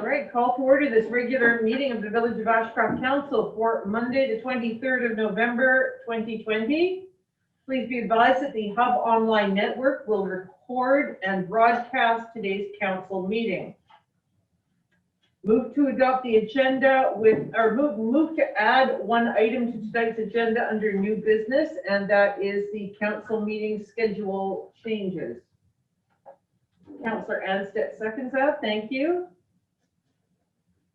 All right, call to order this regular meeting of the Village of Ashcroft Council for Monday, the 23rd of November, 2020. Please be advised that the Hub Online Network will record and broadcast today's council meeting. Move to adopt the agenda move to add one item to tonight's agenda under new business, and that is the council meeting schedule changes. Councillor Anstett seconds that. Thank you.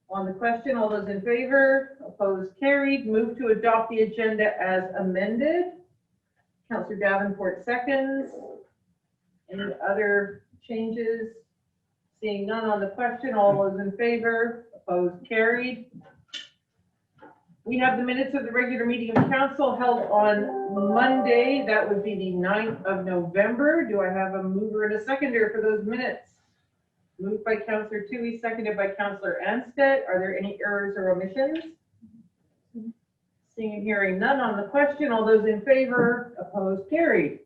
On the question, all those in favor, opposed, carried. Move to adopt the agenda as amended. Councillor Davenport seconds. Any other changes? Seeing none on the question, all those in favor, opposed, carried. We have the minutes of the regular meeting of council held on Monday. That would be the 9th of November. Do I have a mover and a seconder for those minutes? Moved by Councillor Toohey, seconded by Councillor Anstett. Are there any errors or omissions? Seeing and hearing none on the question, all those in favor, opposed, carried.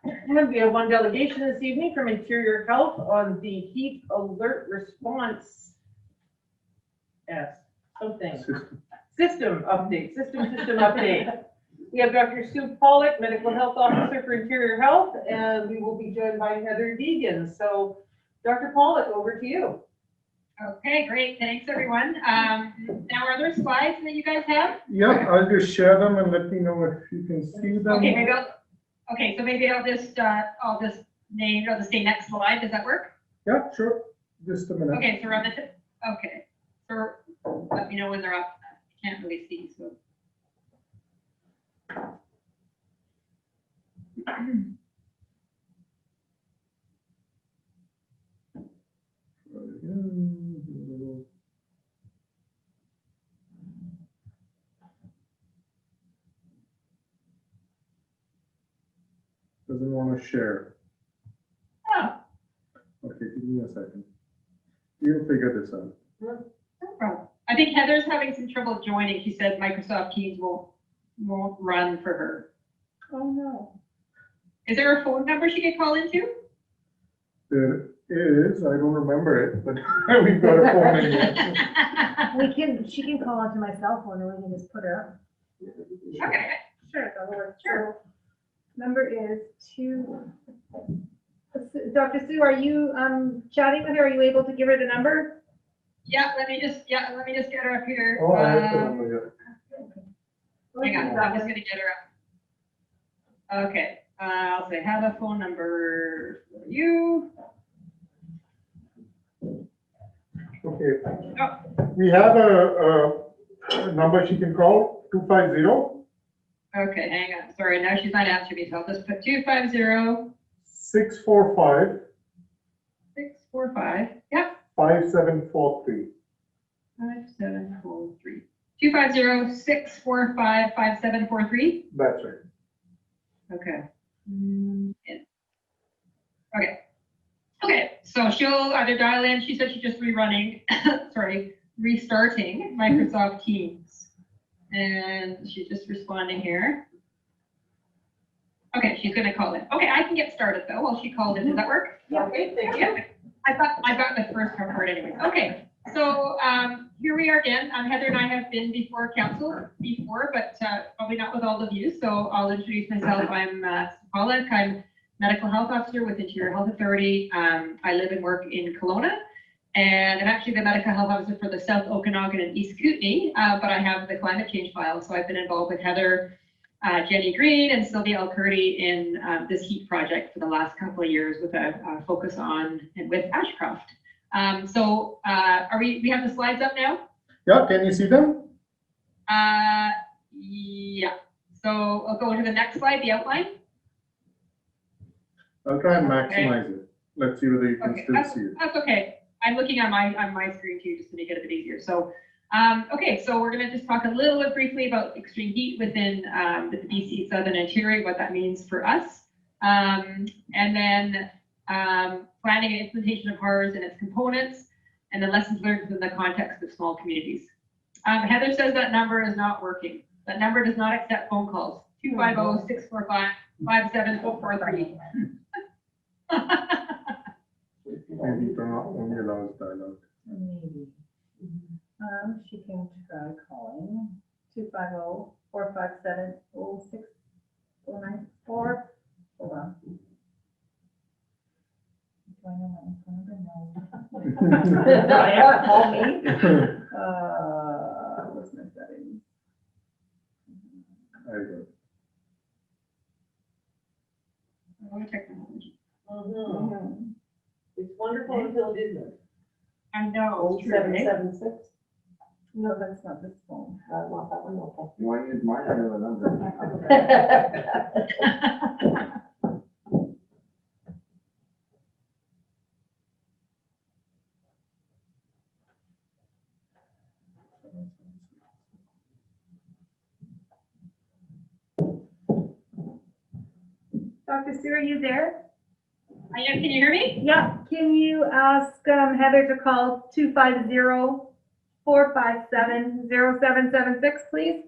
And we have one delegation this evening from Interior Health on the heat alert response. Yes, something. System update. We have Dr. Sue Pollock, Medical Health Officer for Interior Health, and we will be joined by Heather Deegan. So, Dr. Pollock, over to you. Okay, great. Thanks, everyone. Now, are there slides that you guys have? Yeah, I'll just share them and let me know if you can see them. Okay, so maybe I'll just say next slide. Does that work? Yeah, sure. Just a minute. Okay, so we're on the okay. So let me know when they're up. I can't really see, so. Doesn't want to share. Oh. Okay, give me a second. You'll figure this out. No problem. I think Heather's having some trouble joining. She said Microsoft Teams won't run for her. Oh no. Is there a phone number she could call into? There is. I don't remember it, but we've got a phone in here. She can call onto my cell phone and we can just put her up. Okay. Sure, that'll work. Sure. So, number is 2. Dr. Sue, are you chatting with her? Are you able to give her the number? Yeah, let me just get her up here. Oh, I have the number here. Hang on, I'm just gonna get her up. Okay, I'll say have a phone number for you. Okay. Oh. We have a number she can call, 250. Okay, hang on. Sorry, now she's not answering me, so I'll just put 250 645. 645. Yep. 5743. 5743. 250 645 5743. That's right. Okay. Okay. Okay. So she'll either dial in. She said she's just restarting Microsoft Teams. And she's just responding here. Okay, she's going to call in. Okay, I can get started though while she calls in. Does that work? Yeah, okay, thank you. Yeah. I got the first part anyway. Okay, so here we are again. Heather and I have been before council before, but probably not with all of you. So I'll introduce myself. I'm Pollock. I'm Medical Health Officer with Interior Health Authority. I live and work in Kelowna. And I'm actually the Medical Health Officer for the South Okanagan and East Kootenay, but I have the climate change file. So I've been involved with Heather, Jenny Green, and Sylvia Alcurdy in this heat project for the last couple of years with a focus on and with Ashcroft. So are we have the slides up now? Yeah, can you see them? Yeah. So I'll go to the next slide, the outline. I'll try and maximize it. Let's see whether you can still see it. That's okay. I'm looking on my screen too, just to make it a bit easier. So, okay, so we're going to just talk a little bit briefly about extreme heat within the BC Southern Interior, what that means for us, and then planning and implementation of HARS and its components, and the lessons learned within the context of small communities. Heather says that number is not working. That number does not accept phone calls. 250-645-5743. Yeah, Maybe turn on only allows dialogue. Maybe. She can try calling 250-457-06-494. Hold on. Do I know my phone number? No. Yeah, call me. What's my settings? I got it. Oh, technology. Mhm. It's wonderful until it isn't. I know. Oh, it's true, right? 776. No, that's not this phone. Not that one, okay. You want to use mine or the number? Dr. Sue, are you there? I am, can you hear me? Yeah, can you ask Heather to call 250-457-0776, please?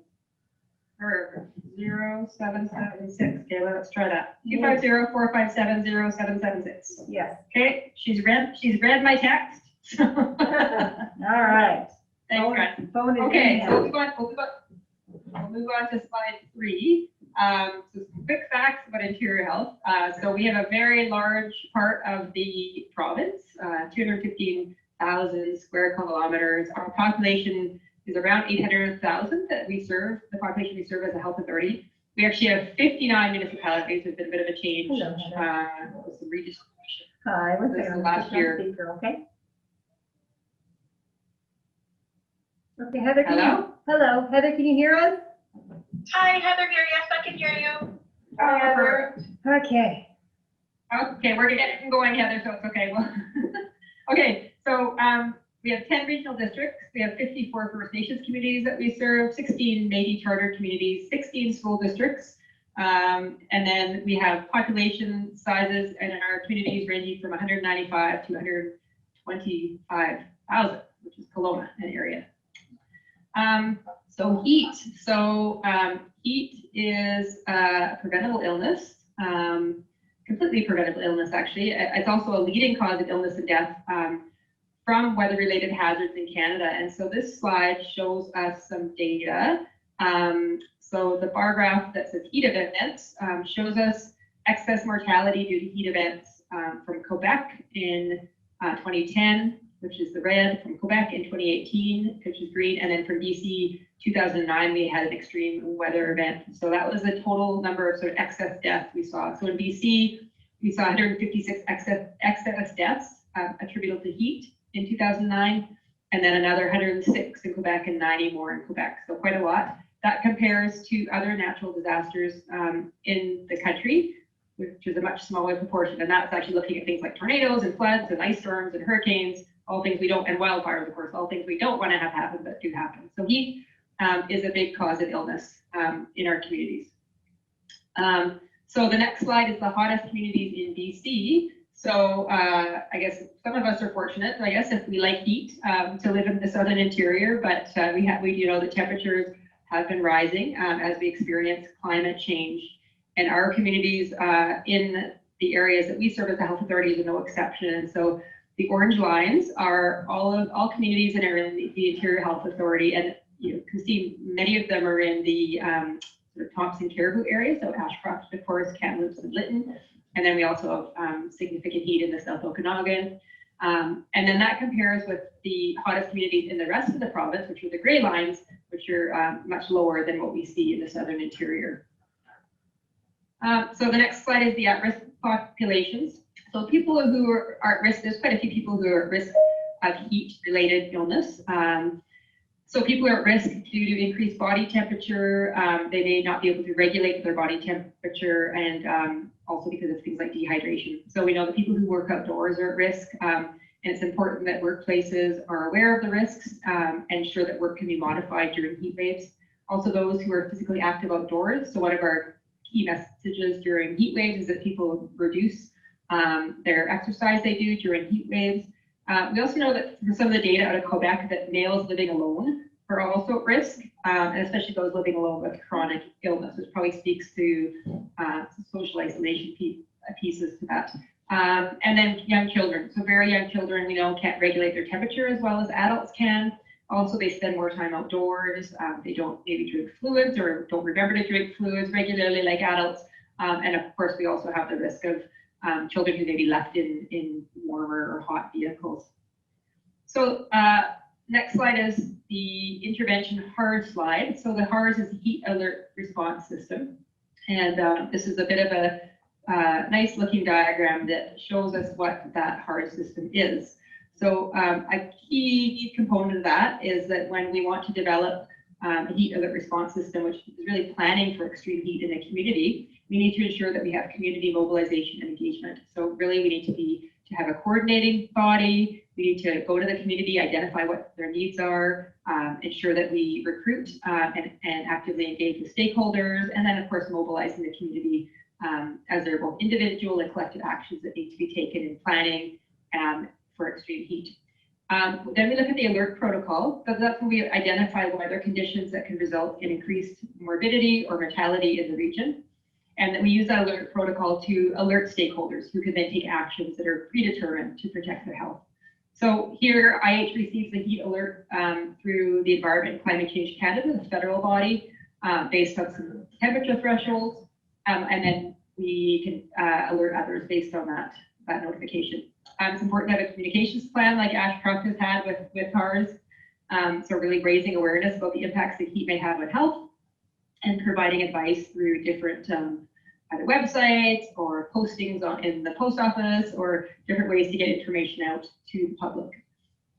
Or 0776. Okay, let's try that. 250-457-0776. Yes. Okay, she's read my text. All right. Thanks, guys. Phone is in Okay, hand. so we'll move on to slide 3. So some quick facts about interior health. So we have a very large part of the province, 215,000 square kilometers. Our population is around 800,000 that we serve, the population we serve as a health authority. We actually have 59 municipalities. There's been a bit of a change. Hello, Heather. With some redistribution. Hi, one This is second. last Just on year. speaker, okay? Okay, Heather, hello, Heather, can you hear us? Hi, Heather here. Yes, I can hear you. Hi, Heather. Okay. Okay, we're getting going, Heather, so it's okay. Well, okay, so we have 10 regional districts. We have 54 First Nations communities that we serve, 16 Métis chartered communities, 16 school districts. And then we have population sizes in our communities ranging from 195 to 125,000, which is Kelowna, an area. So heat. Heat is a preventable illness, completely preventable illness, actually. It's also a leading cause of illness and death from weather-related hazards in Canada. And so this slide shows us some data. So the bar graph that says heat events shows us excess mortality due to heat events from Quebec in 2010, which is the red, from Quebec in 2018, which is green, and then from BC 2009, we had an extreme weather event. So that was the total number of sort of excess deaths we saw. So in BC, we saw 156 excess deaths attributable to heat in 2009, and then another 106 in Quebec and 90 more in Quebec. So quite a lot. That compares to other natural disasters in the country, which is a much smaller proportion. And that's actually looking at things like tornadoes and floods and ice storms and hurricanes, all things we don't, and wildfires, of course, all things we don't want to have happen, but do happen. So heat is a big cause of illness in our communities. So the next slide is the hottest communities in BC. So I guess some of us are fortunate, I guess, if we like heat, to live in the southern interior, but we know the temperatures have been rising as we experience climate change. And our communities in the areas that we serve as a health authorities are no exception. And so the orange lines are all communities that are in the Interior Health Authority, and you can see many of them are in the sort of Thompson Caribou area, so Ashcroft, of course, Kamloops, and Lytton. And then we also have significant heat in the South Okanagan. And then that compares with the hottest communities in the rest of the province, which are the gray lines, which are much lower than what we see in the southern interior. So the next slide is the at-risk populations. So people who are at risk, there's quite a few people who are at risk of heat-related illness. So people are at risk due to increased body temperature. They may not be able to regulate their body temperature, and also because of things like dehydration. So we know that people who work outdoors are at risk, and it's important that workplaces are aware of the risks and ensure that work can be modified during heat waves. Also those who are physically active outdoors. So one of our key messages during heat waves is that people reduce their exercise they do during heat waves. We also know that from some of the data out of Quebec that males living alone are also at risk, and especially those living alone with chronic illness, which probably speaks to social isolation pieces to that. And then young children. So very young children, we know, can't regulate their temperature as well as adults can. Also, they spend more time outdoors. They don't maybe drink fluids or don't remember to drink fluids regularly like adults. And of course, we also have the risk of children who may be left in warmer or hot vehicles. So next slide is the intervention HARS slide. So the HARS is the Heat Alert Response System. And this is a bit of a nice looking diagram that shows us what that HARS system is. So a key component of that is that when we want to develop a heat alert response system, which is really planning for extreme heat in a community, we need to ensure that we have community mobilization and engagement. So really we need to have a coordinating body. We need to go to the community, identify what their needs are, ensure that we recruit and actively engage with stakeholders, and then of course mobilizing the community as there are both individual and collective actions that need to be taken in planning for extreme heat. Then we look at the alert protocol, because that's when we identify weather conditions that can result in increased morbidity or mortality in the region. And then we use that alert protocol to alert stakeholders who can then take actions that are predetermined to protect their health. So here, IH receives the heat alert through the Environment and Climate Change Canada, the federal body, based on some temperature thresholds, and then we can alert others based on that notification. It's important to have a communications plan like Ashcroft has had with HARS. So really raising awareness about the impacts that heat may have on health and providing advice through different either websites or postings in the post office or different ways to get information out to the public.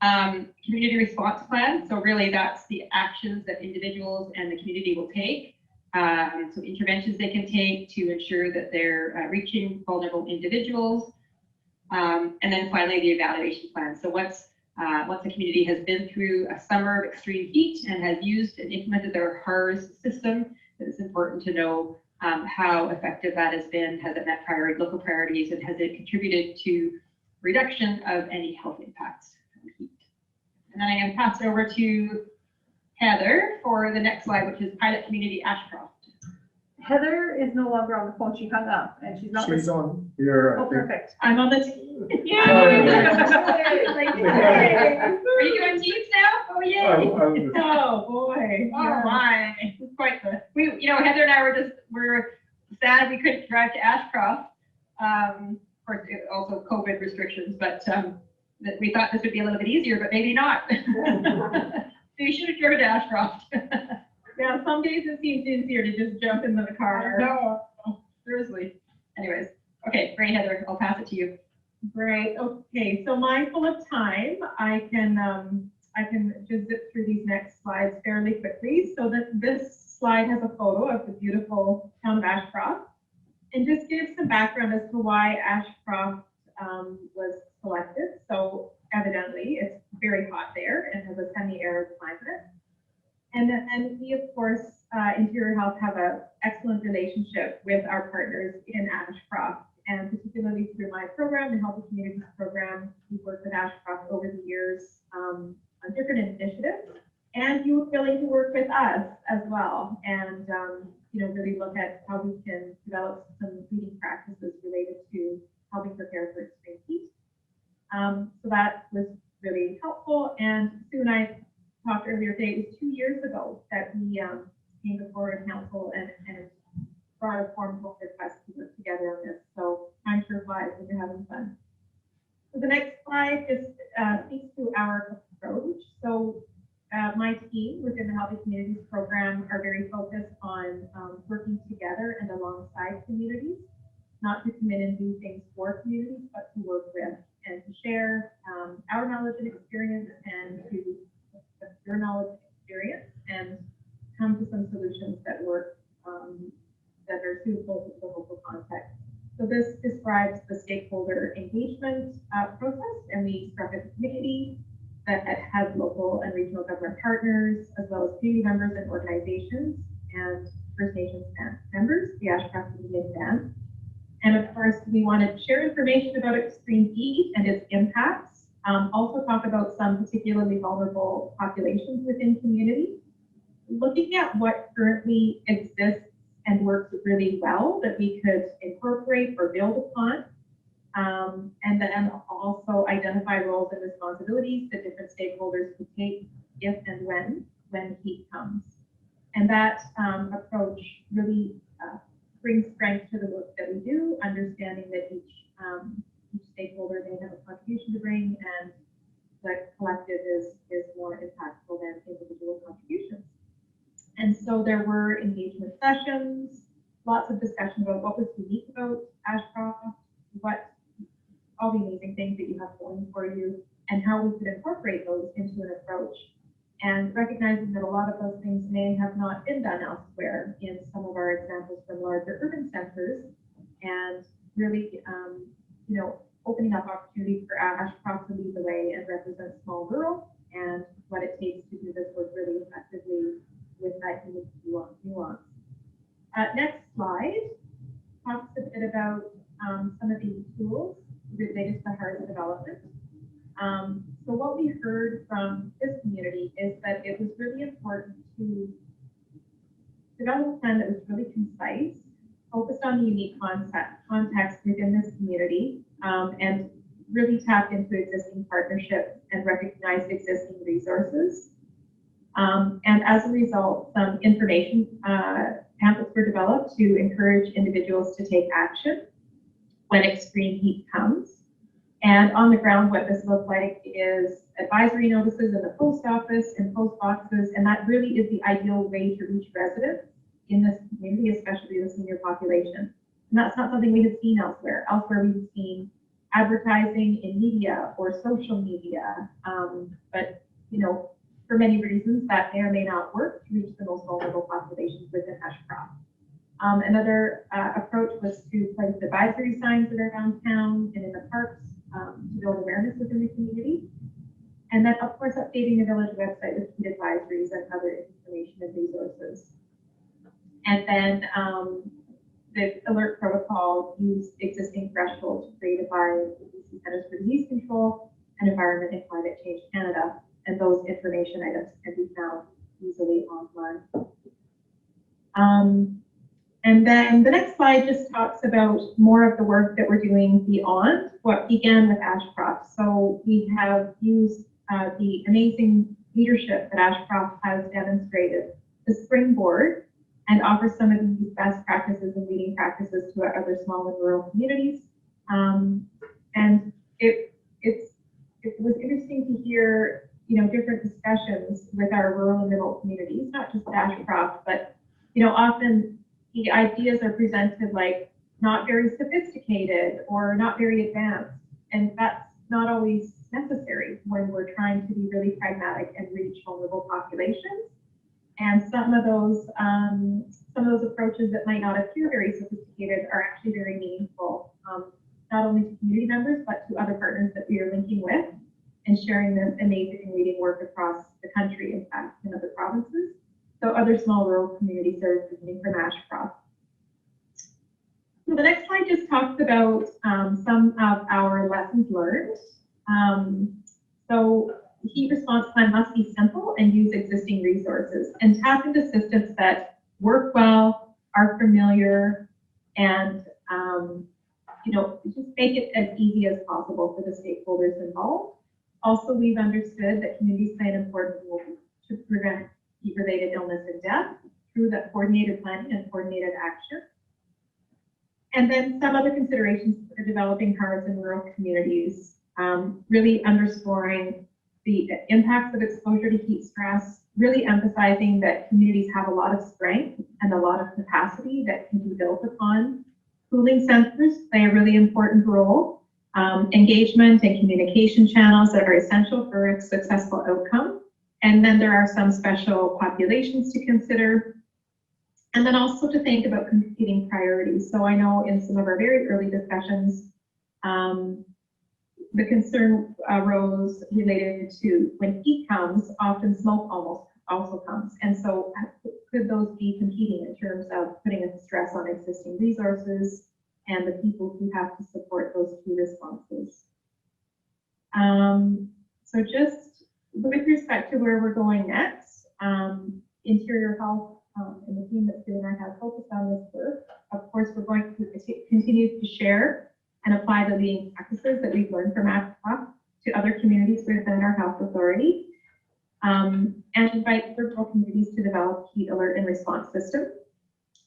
Community response plan. So really that's the actions that individuals and the community will take. So interventions they can take to ensure that they're reaching vulnerable individuals. And then finally, the evaluation plan. So once the community has been through a summer of extreme heat and has used and implemented their HARS system, it's important to know how effective that has been, has it met local priorities, and has it contributed to reduction of any health impacts from heat. And then I'm going to pass it over to Heather for the next slide, which is Pilot Community Ashcroft. Heather is no longer on the phone. She hung up and she's not. She's on here, Oh, I think. perfect. I'm on the team. Yeah. Are you doing Teams now? Oh, yay. Oh, boy. Oh, Yeah. my. It's quite the, Heather and I we're sad we couldn't drive to Ashcroft. Of course, also COVID restrictions, but that we thought this would be a little bit easier, but maybe not. So you should have driven to Ashcroft. Yeah, some days it seems easier to just jump into the car. No, seriously. Anyways, okay, great, Heather. I'll pass it to you. Great. Okay, so mindful of time, I can just zip through these next slides fairly quickly. So that this slide has a photo of the beautiful town of Ashcroft, and just give some background as to why Ashcroft was selected. So evidently, it's very hot there and has a semi-arid climate. And we, of course, Interior Health have an excellent relationship with our partners in Ashcroft, and particularly through my program, the Healthy Communities program, we've worked with Ashcroft over the years on different initiatives, and you were willing to work with us as well, and really look at how we can develop some leading practices related to helping prepare for extreme heat. So that was really helpful, and Sue and I talked earlier today, it was 2 years ago that we came before council and brought a formal request to work together on this. So time sure flies when you're having fun. So the next slide just speaks to our approach. So my team within the Healthy Communities program are very focused on working together and alongside communities, not to come in and do things for communities, but to work with and to share our knowledge and experience and to your knowledge and experience and come to some solutions that work that are suitable to the local context. So this describes the stakeholder engagement process, and we struck a committee that has local and regional government partners, as well as community members and organizations and First Nations members, the Ashcroft Indian Band. And of course, we wanted to share information about extreme heat and its impacts. Also talk about some particularly vulnerable populations within communities. Looking at what currently exists and works really well that we could incorporate or build upon. And then also identify roles and responsibilities that different stakeholders can take if and when heat comes. And that approach really brings strength to the work that we do, understanding that each stakeholder may have a contribution to bring, and the collective is more impactful than individual contributions. And so there were engagement sessions, lots of discussion about what was unique about Ashcroft, what all the amazing things that you have going for you, and how we could incorporate those into an approach. And recognizing that a lot of those things may have not been done elsewhere in some of our examples from larger urban centers, and really, opening up opportunities for Ashcroft to lead the way and represent small rural, and what it takes to do this work really effectively with that unique nuance. Next slide talks a bit about some of these tools related to heart development. So what we heard from this community is that it was really important to develop a plan that was really concise, focused on the unique context within this community, and really tapped into existing partnerships and recognized existing resources. And as a result, some information pamphlets were developed to encourage individuals to take action when extreme heat comes. And on the ground, what this looks like is advisory notices in the post office and post boxes, and that really is the ideal way to reach residents in this community, especially the senior population. And that's not something we have seen elsewhere. Elsewhere, we've seen advertising in media or social media, but for many reasons, that may or may not work to reach the most vulnerable populations within Ashcroft. Another approach was to place advisory signs that are downtown and in the parks to build awareness within the community. And then, of course, updating the village website with heat advisories and other information and resources. And then the alert protocol used existing thresholds created by the BC Centers for Disease Control and Environment and Climate Change Canada. And those information items can be found easily online. And then the next slide just talks about more of the work that we're doing beyond what began with Ashcroft. So we have used the amazing leadership that Ashcroft has demonstrated to springboard and offer some of these best practices and leading practices to our other small and rural communities. And it was interesting to hear different discussions with our rural and middle communities, not just Ashcroft, but often the ideas are presented like not very sophisticated or not very advanced, and that's not always necessary when we're trying to be really pragmatic and reach vulnerable populations. And some of those approaches that might not appear very sophisticated are actually very meaningful, not only to community members but to other partners that we are linking with and sharing this amazing leading work across the country, in fact, in other provinces. So other small rural communities are benefiting from Ashcroft. So the next slide just talks about some of our lessons learned. So the heat response plan must be simple and use existing resources and tap into systems that work well, are familiar, and just make it as easy as possible for the stakeholders involved. Also, we've understood that communities play an important role to prevent heat-related illness and death through that coordinated planning and coordinated action. And then some other considerations for developing hearts in rural communities, really underscoring the impacts of exposure to heat stress, really emphasizing that communities have a lot of strength and a lot of capacity that can be built upon. Cooling centers play a really important role. Engagement and communication channels that are essential for a successful outcome. And then there are some special populations to consider. And then also to think about competing priorities. So I know in some of our very early discussions, the concern arose related to when heat comes, often smoke also comes. And so could those be competing in terms of putting a stress on existing resources and the people who have to support those two responses? So just with respect to where we're going next, Interior Health and the team that's doing our have focused on this work. Of course, we're going to continue to share and apply the leading practices that we've learned from Ashcroft to other communities within our health authority, and invite rural communities to develop heat alert and response systems.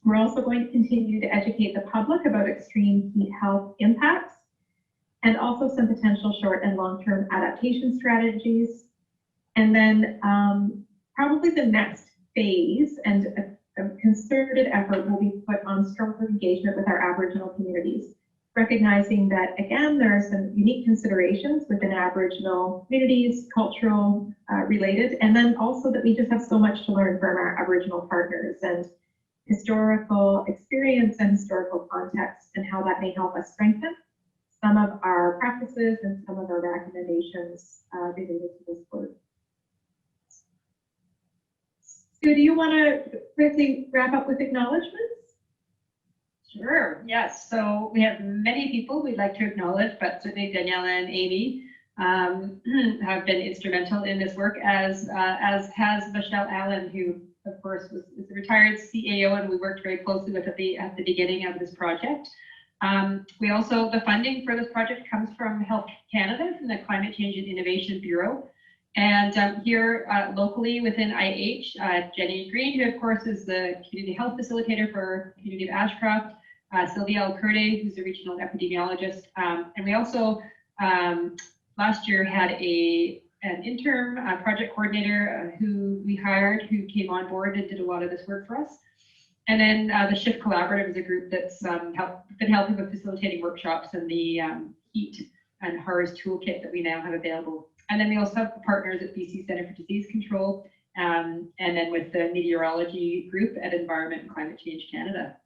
We're also going to continue to educate the public about extreme heat health impacts and also some potential short and long-term adaptation strategies. And then probably the next phase and a concerted effort will be put on stronger engagement with our Aboriginal communities, recognizing that, again, there are some unique considerations within Aboriginal communities, cultural related, and then also that we just have so much to learn from our Aboriginal partners and historical experience and historical context and how that may help us strengthen some of our practices and some of our recommendations related to this work. Sue, do you want to quickly wrap up with acknowledgements? Sure, yes. So we have many people we'd like to acknowledge, but certainly Daniela and Amy have been instrumental in this work, as has Michelle Allen, who of course is a retired CAO and we worked very closely with at the beginning of this project. We also, the funding for this project comes from Health Canada, from the Climate Change and Innovation Bureau. And here locally within IH, Jenny Green, who of course is the community health facilitator for the community of Ashcroft, Sylvia Alcurde, who's a regional epidemiologist. And we also last year had an interim project coordinator who we hired, who came on board and did a lot of this work for us. And then the Shift Collaborative is a group that's been helping with facilitating workshops and the heat and HARS toolkit that we now have available. And then we also have partners at BC Centre for Disease Control, and then with the meteorology group at Environment and Climate Change Canada.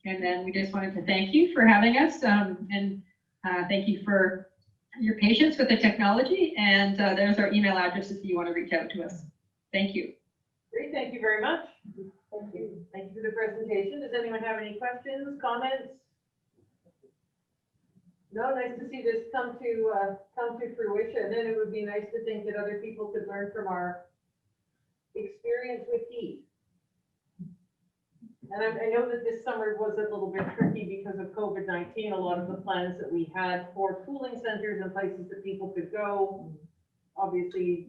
And then we just wanted to thank you for having us, and thank you for your patience with the technology. And there's our email address if you want to reach out to us. Thank you. Great, thank you very much. Thank you. Thank you for the presentation. Does anyone have any questions, comments? No, nice to see this come to fruition, and it would be nice to think that other people could learn from our experience with heat. And I know that this summer was a little bit tricky because of COVID-19. A lot of the plans that we had for cooling centers and places that people could go, obviously,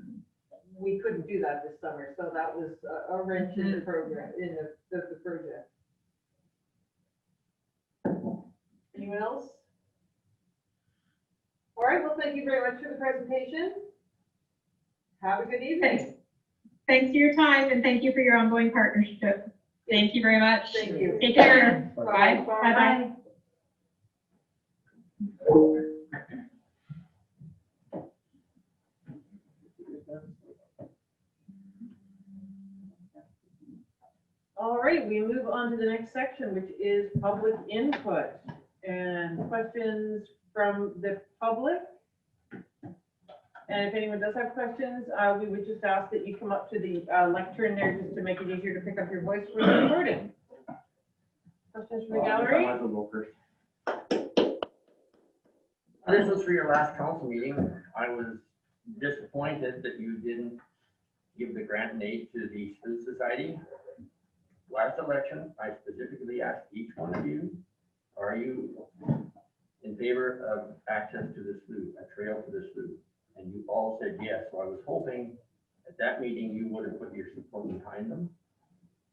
we couldn't do that this summer. So that was a wrench in the program, in the project. Anyone else? All right, well, thank you very much for the presentation. Have a good evening. Thanks for your time, and thank you for your ongoing partnership. Thank you very much. Thank you. Take care. Bye. Bye-bye. All right, we move on to the next section, which is public input and questions from the public. And if anyone does have questions, we would just ask that you come up to the lectern there just to make it easier to pick up your voice for the recording. Questions from the gallery? This was for your last council meeting. I was disappointed that you didn't give the grant and aid to the Food Society. Last election, I specifically asked each one of you, are you in favor of access to the slough, a trail to the slough? And you all said yes. So I was hoping at that meeting you would have put your support behind them.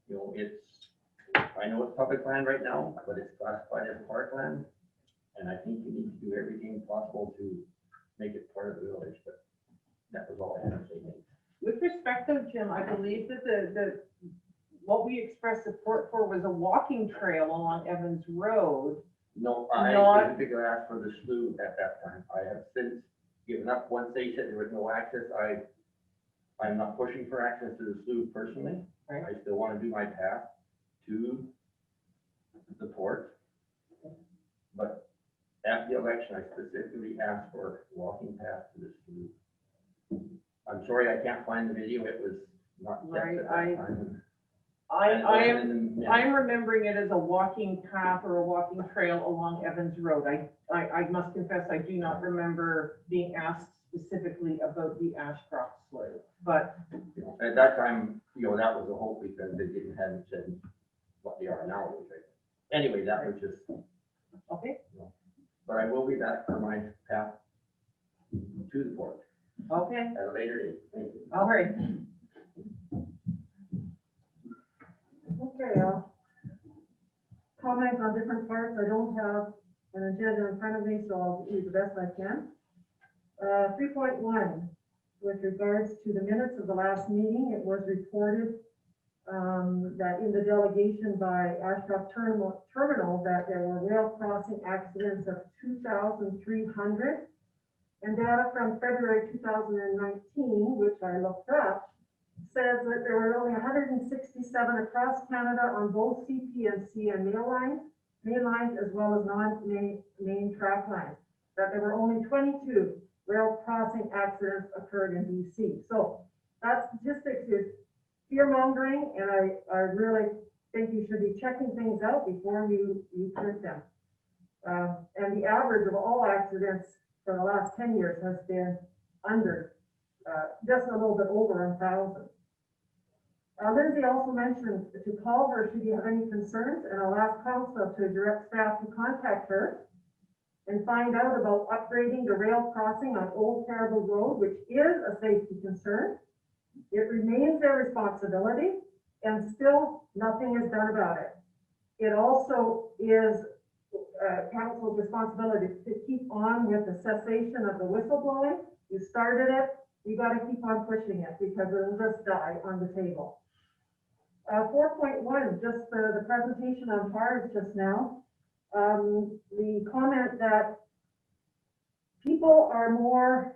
You know, I know it's public land right now, but it's classified as parkland. And I think you need to do everything possible to make it part of the village, but that was all I had to say. With respect though, Jim, I believe that what we expressed support for was a walking trail along Evans Road. No, I specifically asked for the slough at that time. I have since given up. Once they said there was no access, I'm not pushing for access to the slough personally. Right. I still want to do my path to the port. But at the election, I specifically asked for walking path to the slough. I'm sorry I can't find the video. It was not kept Right, at that time. I'm remembering it as a walking path or a walking trail along Evans Road. I must confess, I do not remember being asked specifically about the Ashcroft slough, but. At that time, that was the hope because they hadn't said what they are now. Anyway, that was just. Okay. but I will be back for my path to the port Okay, at a later date. Thank you. all right. Okay, comment on different parts. I don't have an agenda in front of me, so I'll do the best I can. 3.1, with regards to the minutes of the last meeting, it was reported that in the delegation by Ashcroft Terminal that there were rail crossing accidents of 2,300. And data from February 2019, which I looked up, says that there were only 167 across Canada on both CP&C and main lines, as well as non-main track lines. That there were only 22 rail crossing accidents occurred in BC. So that statistics is fear-mongering, and I really think you should be checking things out before you print them. And the average of all accidents for the last 10 years has been under, just a little bit over 1,000. Lindsay also mentioned to call her should you have any concerns, and I'll ask council to direct staff to contact her and find out about upgrading the rail crossing on Old Caribou Road, which is a safety concern. It remains their responsibility, and still nothing is done about it. It also is council's responsibility to keep on with the cessation of the whistleblowing. You started it, you got to keep on pushing it because it'll just die on the table. 4.1, just the presentation on cars just now. The comment that people are more,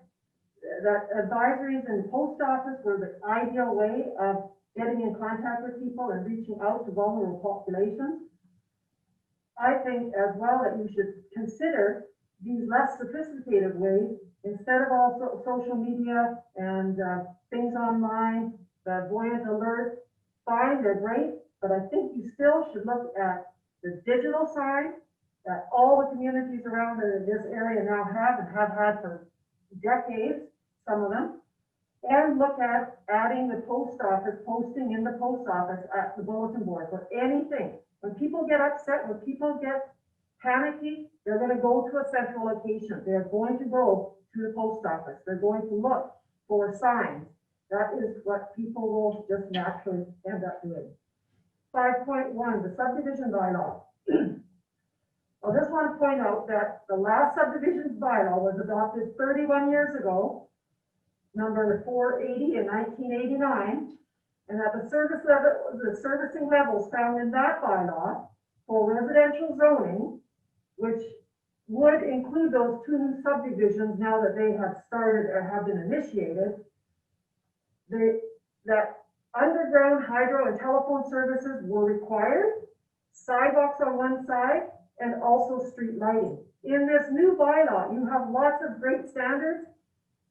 that advisories in the post office were the ideal way of getting in contact with people and reaching out to vulnerable populations. I think as well that you should consider these less sophisticated ways instead of all social media and things online, the voyage alert. Fine, they're great, but I think you still should look at the digital side that all the communities around in this area now have and have had for decades, some of them, and look at adding the post office, posting in the post office at the bulletin board or anything. When people get upset, when people get panicky, they're going to go to a central location. They're going to go to the post office. They're going to look for signs. That is what people will just naturally end up doing. 5.1, the subdivision bylaw. I just want to point out that the last subdivision bylaw was adopted 31 years ago, number 480 in 1989, and that the servicing levels found in that bylaw for residential zoning, which would include those two new subdivisions now that they have started or have been initiated, that underground hydro and telephone services were required, sidewalks on one side, and also street lighting. In this new bylaw, you have lots of great standards,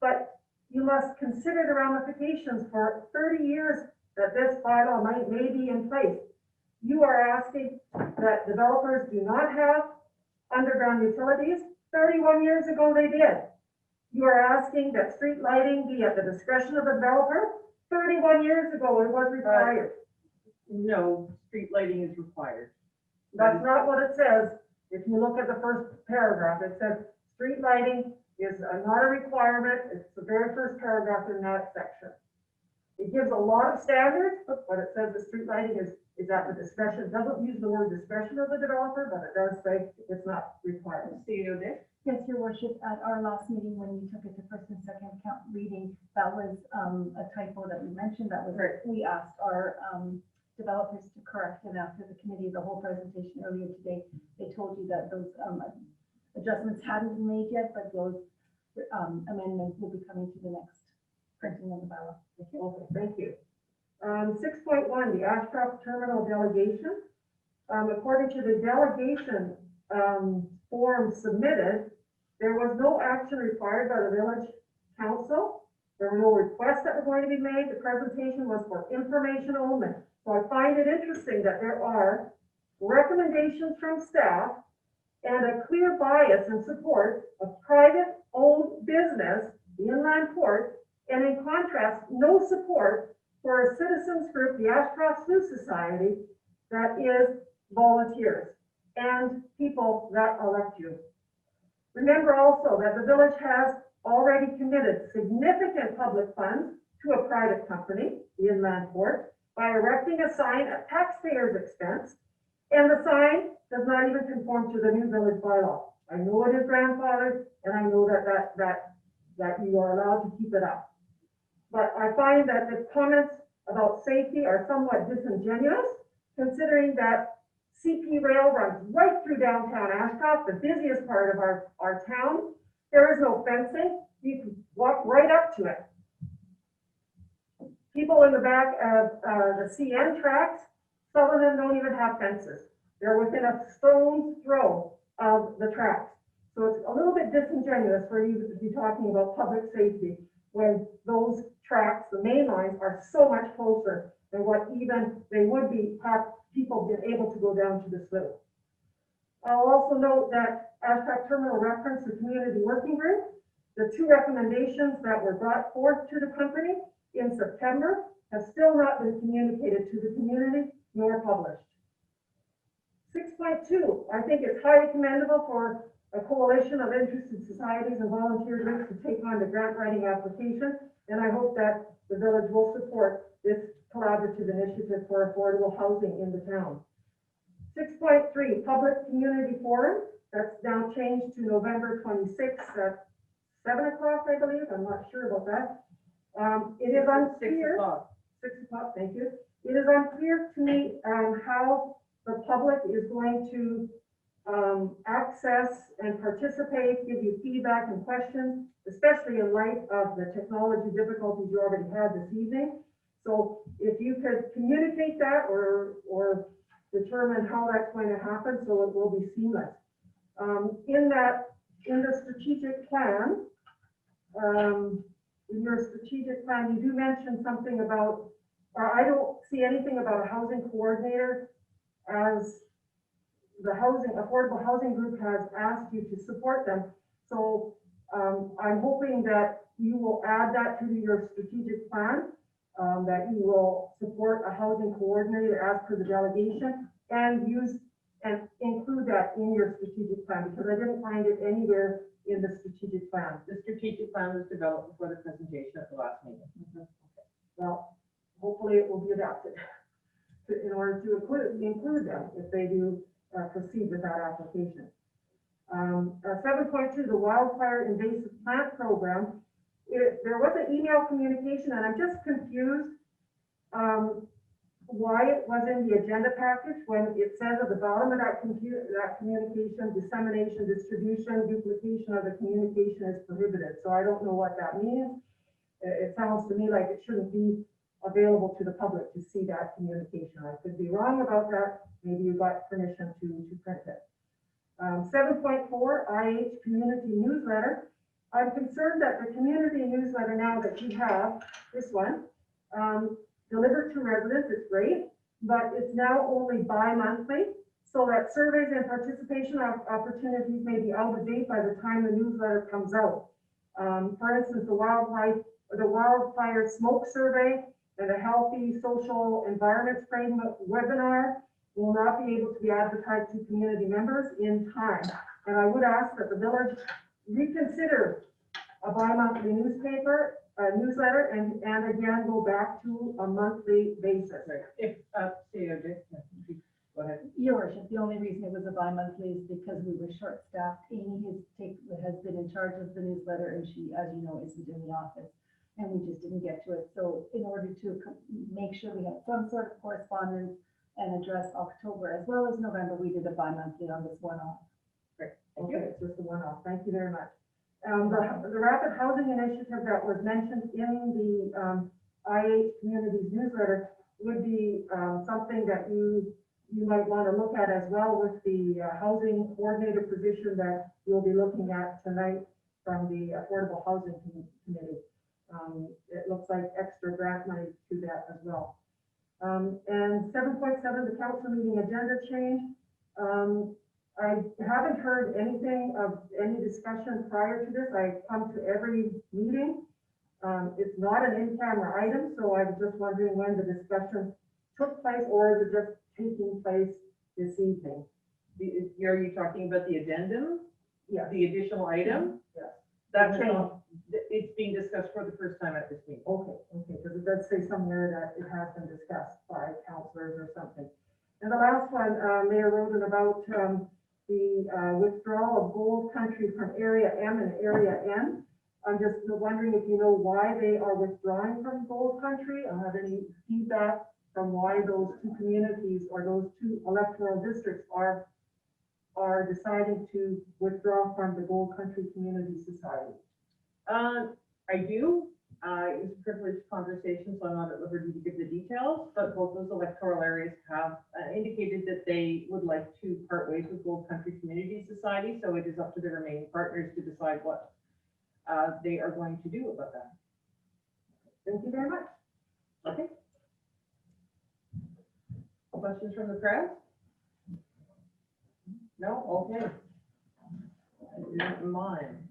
but you must consider the ramifications for 30 years that this bylaw may be in place. You are asking that developers do not have underground utilities. 31 years ago, they did. You are asking that street lighting be at the discretion of the developer. 31 years ago, it was required. No, street lighting is required. That's not what it says. If you look at the first paragraph, it says street lighting is not a requirement. It's the very first paragraph in that section. It gives a lot of standards, but it says the street lighting is at the discretion. It doesn't use the word discretion of the developer, but it does say it's not required. CEO Dick? Yes, Your Worship, at our last meeting, when you took it to first and second count reading, that was a typo that we mentioned. That was, we asked our developers to correct it after the committee, the whole presentation earlier today. They told you that those adjustments hadn't been made yet, but those amendments will be coming to the next printing of the bylaw. Okay, thank you. 6.1, the Ashcroft Terminal delegation. According to the delegation form submitted, there was no action required by the village council. There were no requests that were going to be made. The presentation was for information only. So I find it interesting that there are recommendations from staff and a clear bias and support of private-owned business, the inland port, and in contrast, no support for a citizens group, the Ashcroft Sleuth Society, that is volunteers and people that elect you. Also, that the village has already committed significant public funds to a private company, the Inland Port, by erecting a sign at taxpayers' expense, and the sign does not even conform to the new village bylaw. I know it is grandfathered, and I know that you are allowed to keep it up. But I find that the comments about safety are somewhat disingenuous, considering that CP rail runs right through downtown Ashcroft, the busiest part of our town. There is no fencing. You can walk right up to it. People in the back of the CN tracks, some of them don't even have fences. They're within a stone's throw of the tracks. So it's a little bit disingenuous for you to be talking about public safety when those tracks, the main lines, are so much closer than what even they would be had people been able to go down to the slope. I'll also note that Ashcroft Terminal referenced the community working group. The 2 recommendations that were brought forth to the company in September have still not been communicated to the community nor published. 6.2, I think it's highly commendable for a coalition of interested societies and volunteer groups to take on the grant writing application, and I hope that the village will support this collaborative initiative for affordable housing in the town. 6.3, public community forum, that's now changed to November 26th at 7 o'clock, I believe, I'm not sure about that. It is unclear. 6 o'clock, thank you. It is unclear to me how the public is going to access and participate, give you feedback and questions, especially in light of the technology difficulties you already had this evening. So if you could communicate that or determine how that's going to happen so it will be seamless. In the strategic plan, in your strategic plan, you do mention something about, I don't see anything about a housing coordinator, as the affordable housing group has asked you to support them. So I'm hoping that you will add that to your strategic plan, that you will support a housing coordinator as per the delegation and include that in your strategic plan, because I didn't find it anywhere in the strategic plan. The strategic plan was developed before the presentation at the last meeting. Well, hopefully it will be adapted in order to include them if they do proceed with that application. 7.2, the wildfire invasive plant program. There was an email communication, and I'm just confused why it was in the agenda package when it says at the bottom of that communication, dissemination, distribution, duplication of the communication is prohibited. So I don't know what that means. It sounds to me like it shouldn't be available to the public to see that communication. I could be wrong about that. Maybe you got permission to print it. 7.4, IH community newsletter. I'm concerned that the community newsletter now that you have, this one, delivered to residents, it's great, but it's now only bi-monthly, so that surveys and participation opportunities may be out of date by the time the newsletter comes out. For instance, the wildfire smoke survey and a healthy social environment framework webinar will not be able to be advertised to community members in time. And I would ask that the village reconsider a bi-monthly newsletter and again go back to a monthly basis. If, go ahead. Your worship, the only reason it was a bi-monthly is because we were short-staffed. Amy has been in charge of the newsletter, and she, as you know, isn't in the office, and we just didn't get to it. So in order to make sure we had some sort of correspondence and address October as well as November, we did a bi-monthly on this one-off. Okay, it's just a one-off. Thank you very much. The rapid housing initiative that was mentioned in the IH Communities newsletter would be something that you might want to look at as well with the housing coordinator position that you'll be looking at tonight from the Affordable Housing Committee. It looks like extra grant money to that as well. And 7.7, the council meeting agenda change. I haven't heard anything of any discussion prior to this. I come to every meeting. It's not an in-camera item, so I was just wondering when the discussion took place, or is it just taking place this evening? Are you talking about the addendum? Yeah. the additional item. Yes. That's not, it's being discussed for the first time at this meeting. Okay, because it does say somewhere that it has been discussed by counselors or something. And the last one, Mayor Roden, about the withdrawal of Gold Country from Area M and Area N. I'm just wondering if you know why they are withdrawing from Gold Country, or have any feedback from why those two communities or those two electoral districts are deciding to withdraw from the Gold Country Community Society. I do. It was a privileged conversation, so I'm not at liberty to give the details, but both those electoral areas have indicated that they would like to part ways with Gold Country Community Society, so it is up to the remaining partners to decide what they are going to do about that. Thank you very much. Okay. Questions from the crowd? No? Okay. I didn't mind.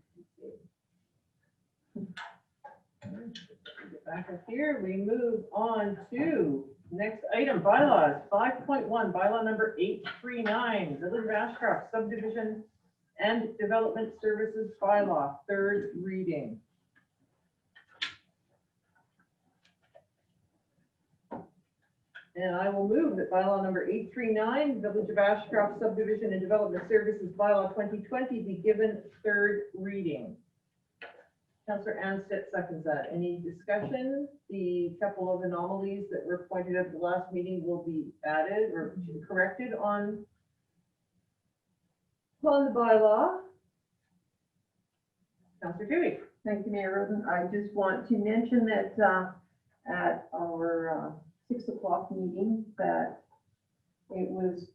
Get back up here, we move on to next item, bylaws, 5.1, bylaw number 839, Village of Ashcroft Subdivision and Development Services bylaw, third reading. And I will move that bylaw number 839, Village of Ashcroft Subdivision and Development Services bylaw 2020 be given third reading. Councillor Anstett seconds that. Any discussion? The couple of anomalies that were pointed out at the last meeting will be added or corrected on the bylaw. Councillor Dewey. Thank you, Mayor Roden. I just want to mention that at our 6 o'clock meeting, that it was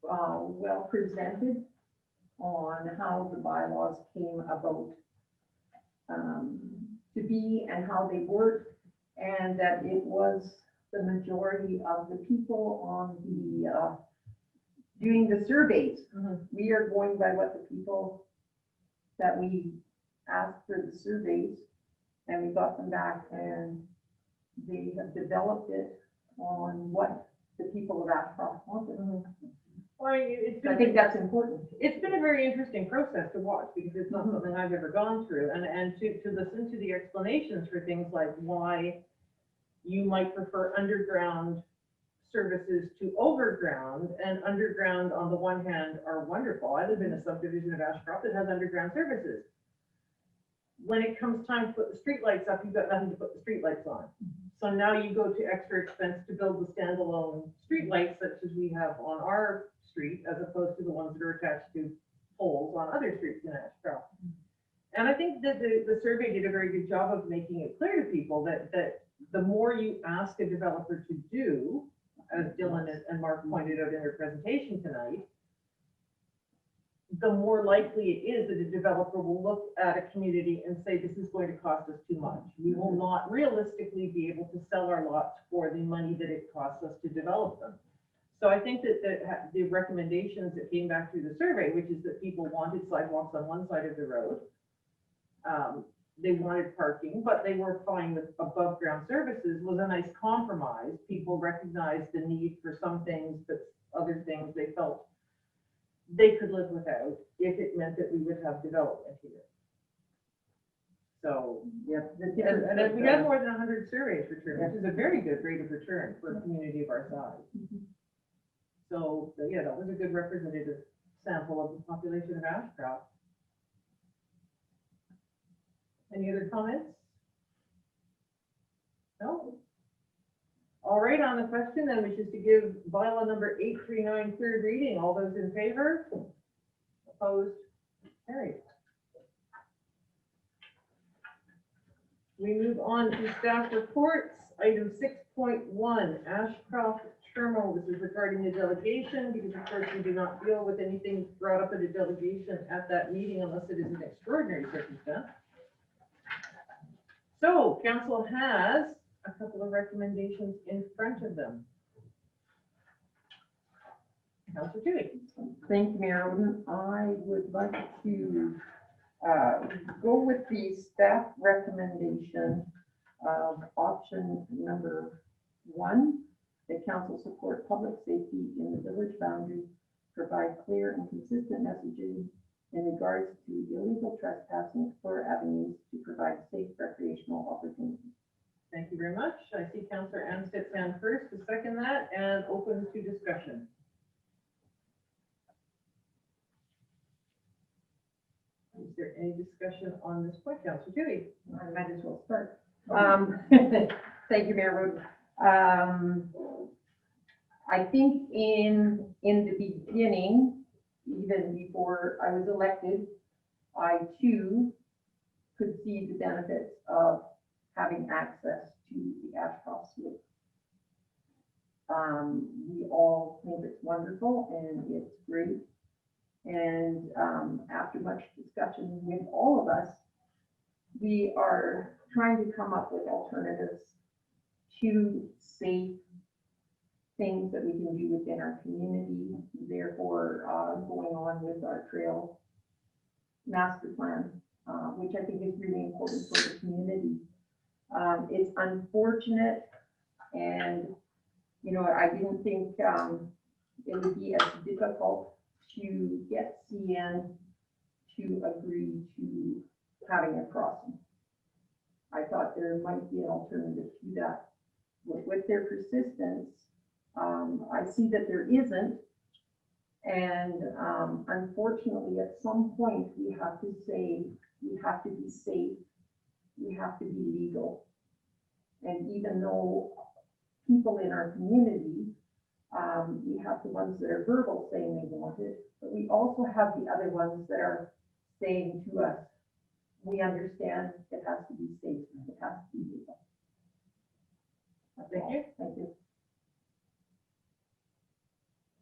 well presented on how the bylaws came about to be and how they work, and that it was the majority of the people on the doing the surveys. We are going by what the people that we asked for the surveys, and we got them back, and they have developed it on what the people of Ashcroft wanted. Well, I think that's important. It's been a very interesting process to watch because it's not something I've ever gone through, and to listen to the explanations for things like why you might prefer underground services to overground, and underground on the one hand are wonderful. I live in a subdivision of Ashcroft that has underground services. When it comes time to put the streetlights up, you've got nothing to put the streetlights on. So now you go to extra expense to build the standalone streetlights such as we have on our street, as opposed to the ones that are attached to poles on other streets in Ashcroft. And I think that the survey did a very good job of making it clear to people that the more you ask a developer to do, as Dylan and Mark pointed out in their presentation tonight, the more likely it is that a developer will look at a community and say, this is going to cost us too much. We will not realistically be able to sell our lots for the money that it costs us to develop them. So I think that the recommendations that came back through the survey, which is that people wanted sidewalks on one side of the road, they wanted parking, but they were fine with above ground services, was a nice compromise. People recognized the need for some things, but other things they felt they could live without if it meant that we would have development here. So, Yep. and then we had more than 100 surveys returned, which is a very good rate of return for a community of our size. So yeah, that was a good representative sample of the population of Ashcroft. Any other comments? No? All right, on the question then, which is to give bylaw number 839 third reading. All those in favor? Opposed? Carried. We move on to staff reports. Item 6.1, Ashcroft Terminal. This is regarding the delegation, because of course we do not deal with anything brought up at a delegation at that meeting unless it is an extraordinary circumstance. So council has a couple of recommendations in front of them. Councilor Dewey. Thank you, Mayor Roden. I would like to go with the staff recommendation of option number 1, that council support public safety in the village boundary, provide clear and consistent in regards to illegal trespassing, explore avenues to provide safe recreational opportunities. Thank you very much. I see Councillor Ansted's hand first to second that and open to discussion. Is there any discussion on this point, Councillor Dewey? I might as well start. Thank you, Mayor Rood. I think in the beginning, even before I was elected, I too could see the benefits of having access to the Ashcroft slope. We all think it's wonderful and it's great. And after much discussion with all of us, we are trying to come up with alternatives to safe things that we can do within our community, therefore going on with our trail master plan, which I think is really important for the community. It's unfortunate, and you know, I didn't think it would be as difficult to get CN to agree to having a crossing. I thought there might be an alternative to that. With their persistence, I see that there isn't, and unfortunately, at some point, we have to say, we have to be safe, we have to be legal. And even though people in our community, we have the ones that are verbal saying they want it, but we also have the other ones that are saying to us, we understand it has to be safe, it has to be legal. Thank you. Thank you.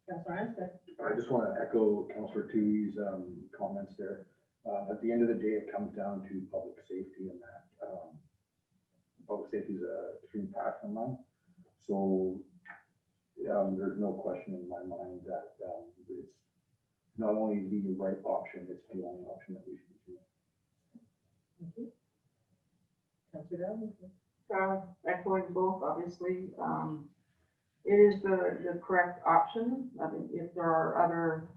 Councillor Ansted. I just want to echo Councillor Tui's comments there. At the end of the day, it comes down to public safety, and that public safety is a extreme passion of mine. So there's no question in my mind that it's not only the right option, it's the only option that we should be doing. Thank you. Councillor Dowd. Echoing both, obviously, it is the correct option. I mean, if there are other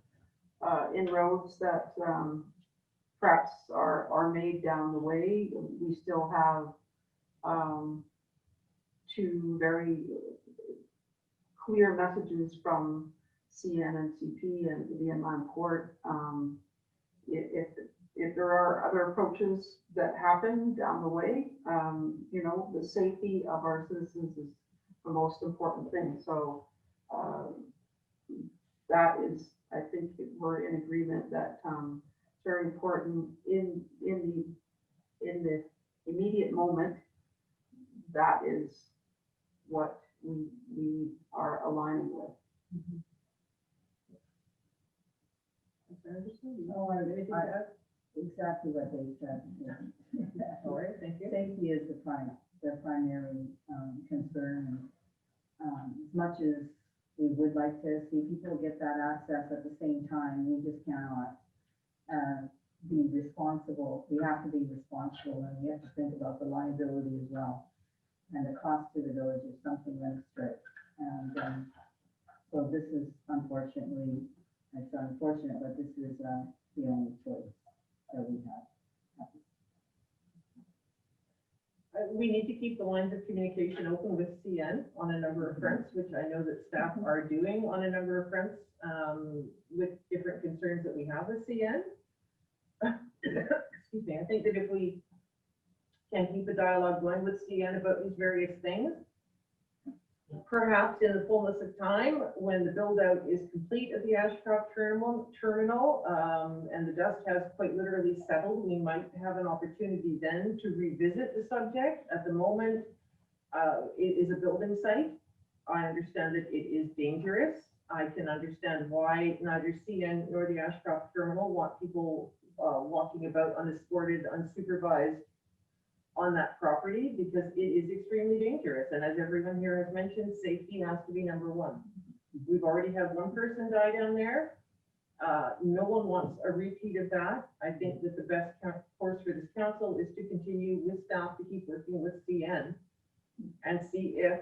inroads that perhaps are made down the way, we still have two very clear messages from CN and CP and the inland port. If there are other approaches that happen down the way, you know, the safety of our citizens is the most important thing. So that is, I think we're in agreement that it's very important in the immediate moment. That is what we are aligning with. Exactly what they said. All right, thank you. Safety is the primary concern. As much as we would like to see people get that access at the same time, we just cannot be responsible. We have to be responsible, and we have to think about the liability as well. And the cost to the village is something that's strict. And so this is unfortunately, it's unfortunate, but this is the only choice that we have. We need to keep the lines of communication open with CN on a number of fronts, which I know that staff are doing on a number of fronts with different concerns that we have with CN. Excuse me. I think that if we can keep a dialogue going with CN about these various things, perhaps in the fullness of time, when the build out is complete of the Ashcroft terminal and the dust has quite literally settled, we might have an opportunity then to revisit the subject. At the moment, it is a building site. I understand that it is dangerous. I can understand why neither CN nor the Ashcroft terminal want people walking about unescorted, unsupervised on that property, because it is extremely dangerous. And as everyone here has mentioned, safety has to be number one. We've already had one person die down there. No one wants a repeat of that. I think that the best course for this council is to continue with staff to keep working with CN and see if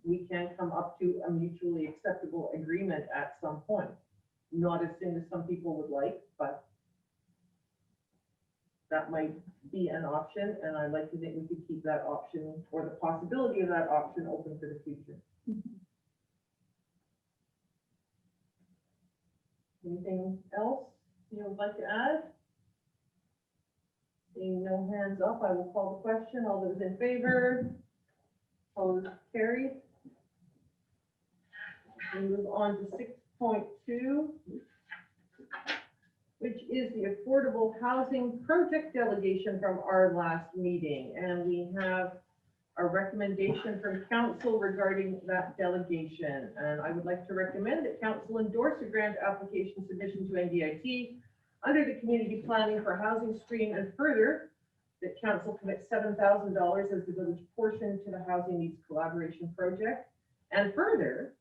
we can come up to a mutually acceptable agreement at some point. Not as soon as some people would like, but that might be an option, and I'd like to think we could keep that option, or the possibility of that option, open for the future. Anything else you would like to add? Seeing no hands up, I will call the question. All those in favor? Opposed? Carried. We move on to 6.2, which is the Affordable Housing Project Delegation from our last meeting. And we have a recommendation from council regarding that delegation. And I would like to recommend that council endorse a grant application submission to NDIT under the Community Planning for Housing Stream, and further, that council commits $7,000 as the village portion to the Housing Needs Collaboration Project. And further,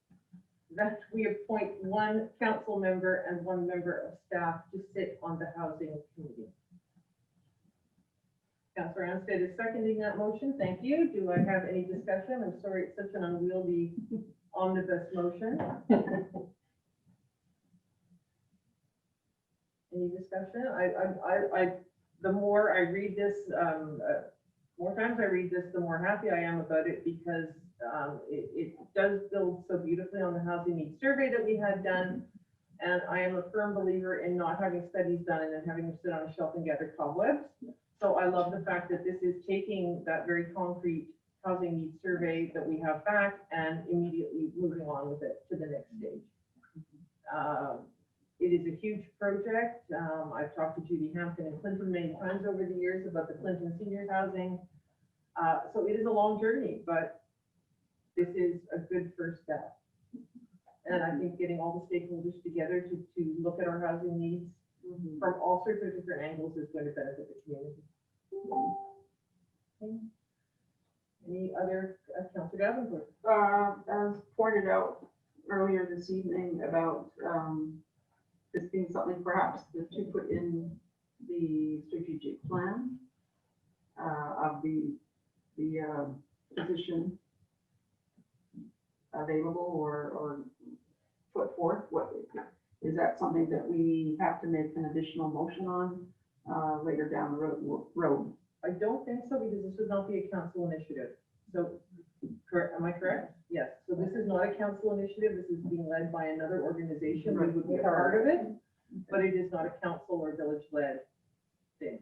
that we appoint one council member and one member of staff to sit on the Housing Committee. Councillor Anstead is seconding that motion. Thank you. Do I have any discussion? I'm sorry, it's such an unwieldy omnibus motion. Any discussion? The more I read this, more times I read this, the more happy I am about it, because it does build so beautifully on the housing needs survey that we had done. And I am a firm believer in not having studies done and then having them sit on a shelf and gather cobwebs. So I love the fact that this is taking that very concrete housing needs survey that we have back and immediately moving on with it to the next stage. It is a huge project. I've talked to Judy Hampton and Clinton many times over the years about the Clinton seniors housing. So it is a long journey, but this is a good first step. And I think getting all the stakeholders together to look at our housing needs from all sorts of different angles is going to benefit the community. Okay. Any other, Councillor Davenport? As pointed out earlier this evening about this being something perhaps to put in the strategic plan of the position available or put forth. What is that something that we have to make an additional motion on later down the road? I don't think so, because this would not be a council initiative. So, correct, am I correct? Yes. So this is not a council initiative. This is being led by another organization. We would be a part of it, but it is not a council or village-led thing.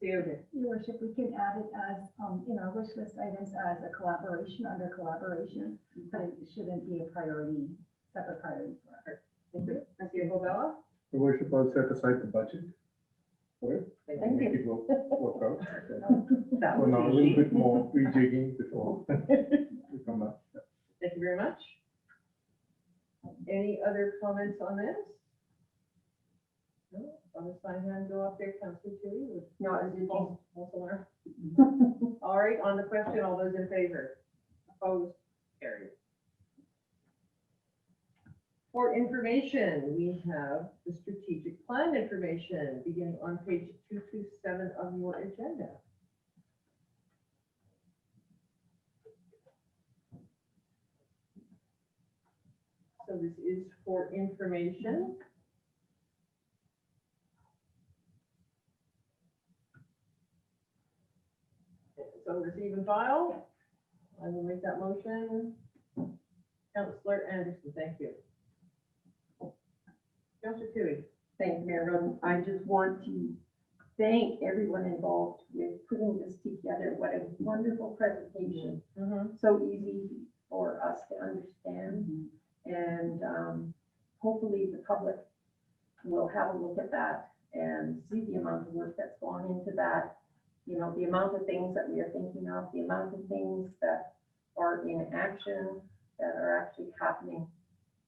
Your Worship, we can add it as, in our wish list items as a collaboration, under collaboration, but it shouldn't be a priority, separate priority for us. Thank you. Councillor Bobella? Your worship, I'll set aside the budget for it. Thank Make you. it work out. That So was now a easy. little bit more rejigging before we come back. Thank you very much. Any other comments on this? No? On the sign hand go up there, Councillor Tui? No, I didn't. Also, all right, on the question, all those in favor? Opposed? Carried. For information, we have the strategic plan information beginning on page 227 of your agenda. So this is for information. So receive and file. I will make that motion. Councillor Anderson, thank you. Councillor Tui. Thank you, Mayor Roden. I just want to thank everyone involved with putting this together. What a wonderful presentation. So easy for us to understand. And hopefully the public will have a look at that and see the amount of work that's gone into that. You know, the amount of things that we are thinking of, the amount of things that are in action, that are actually happening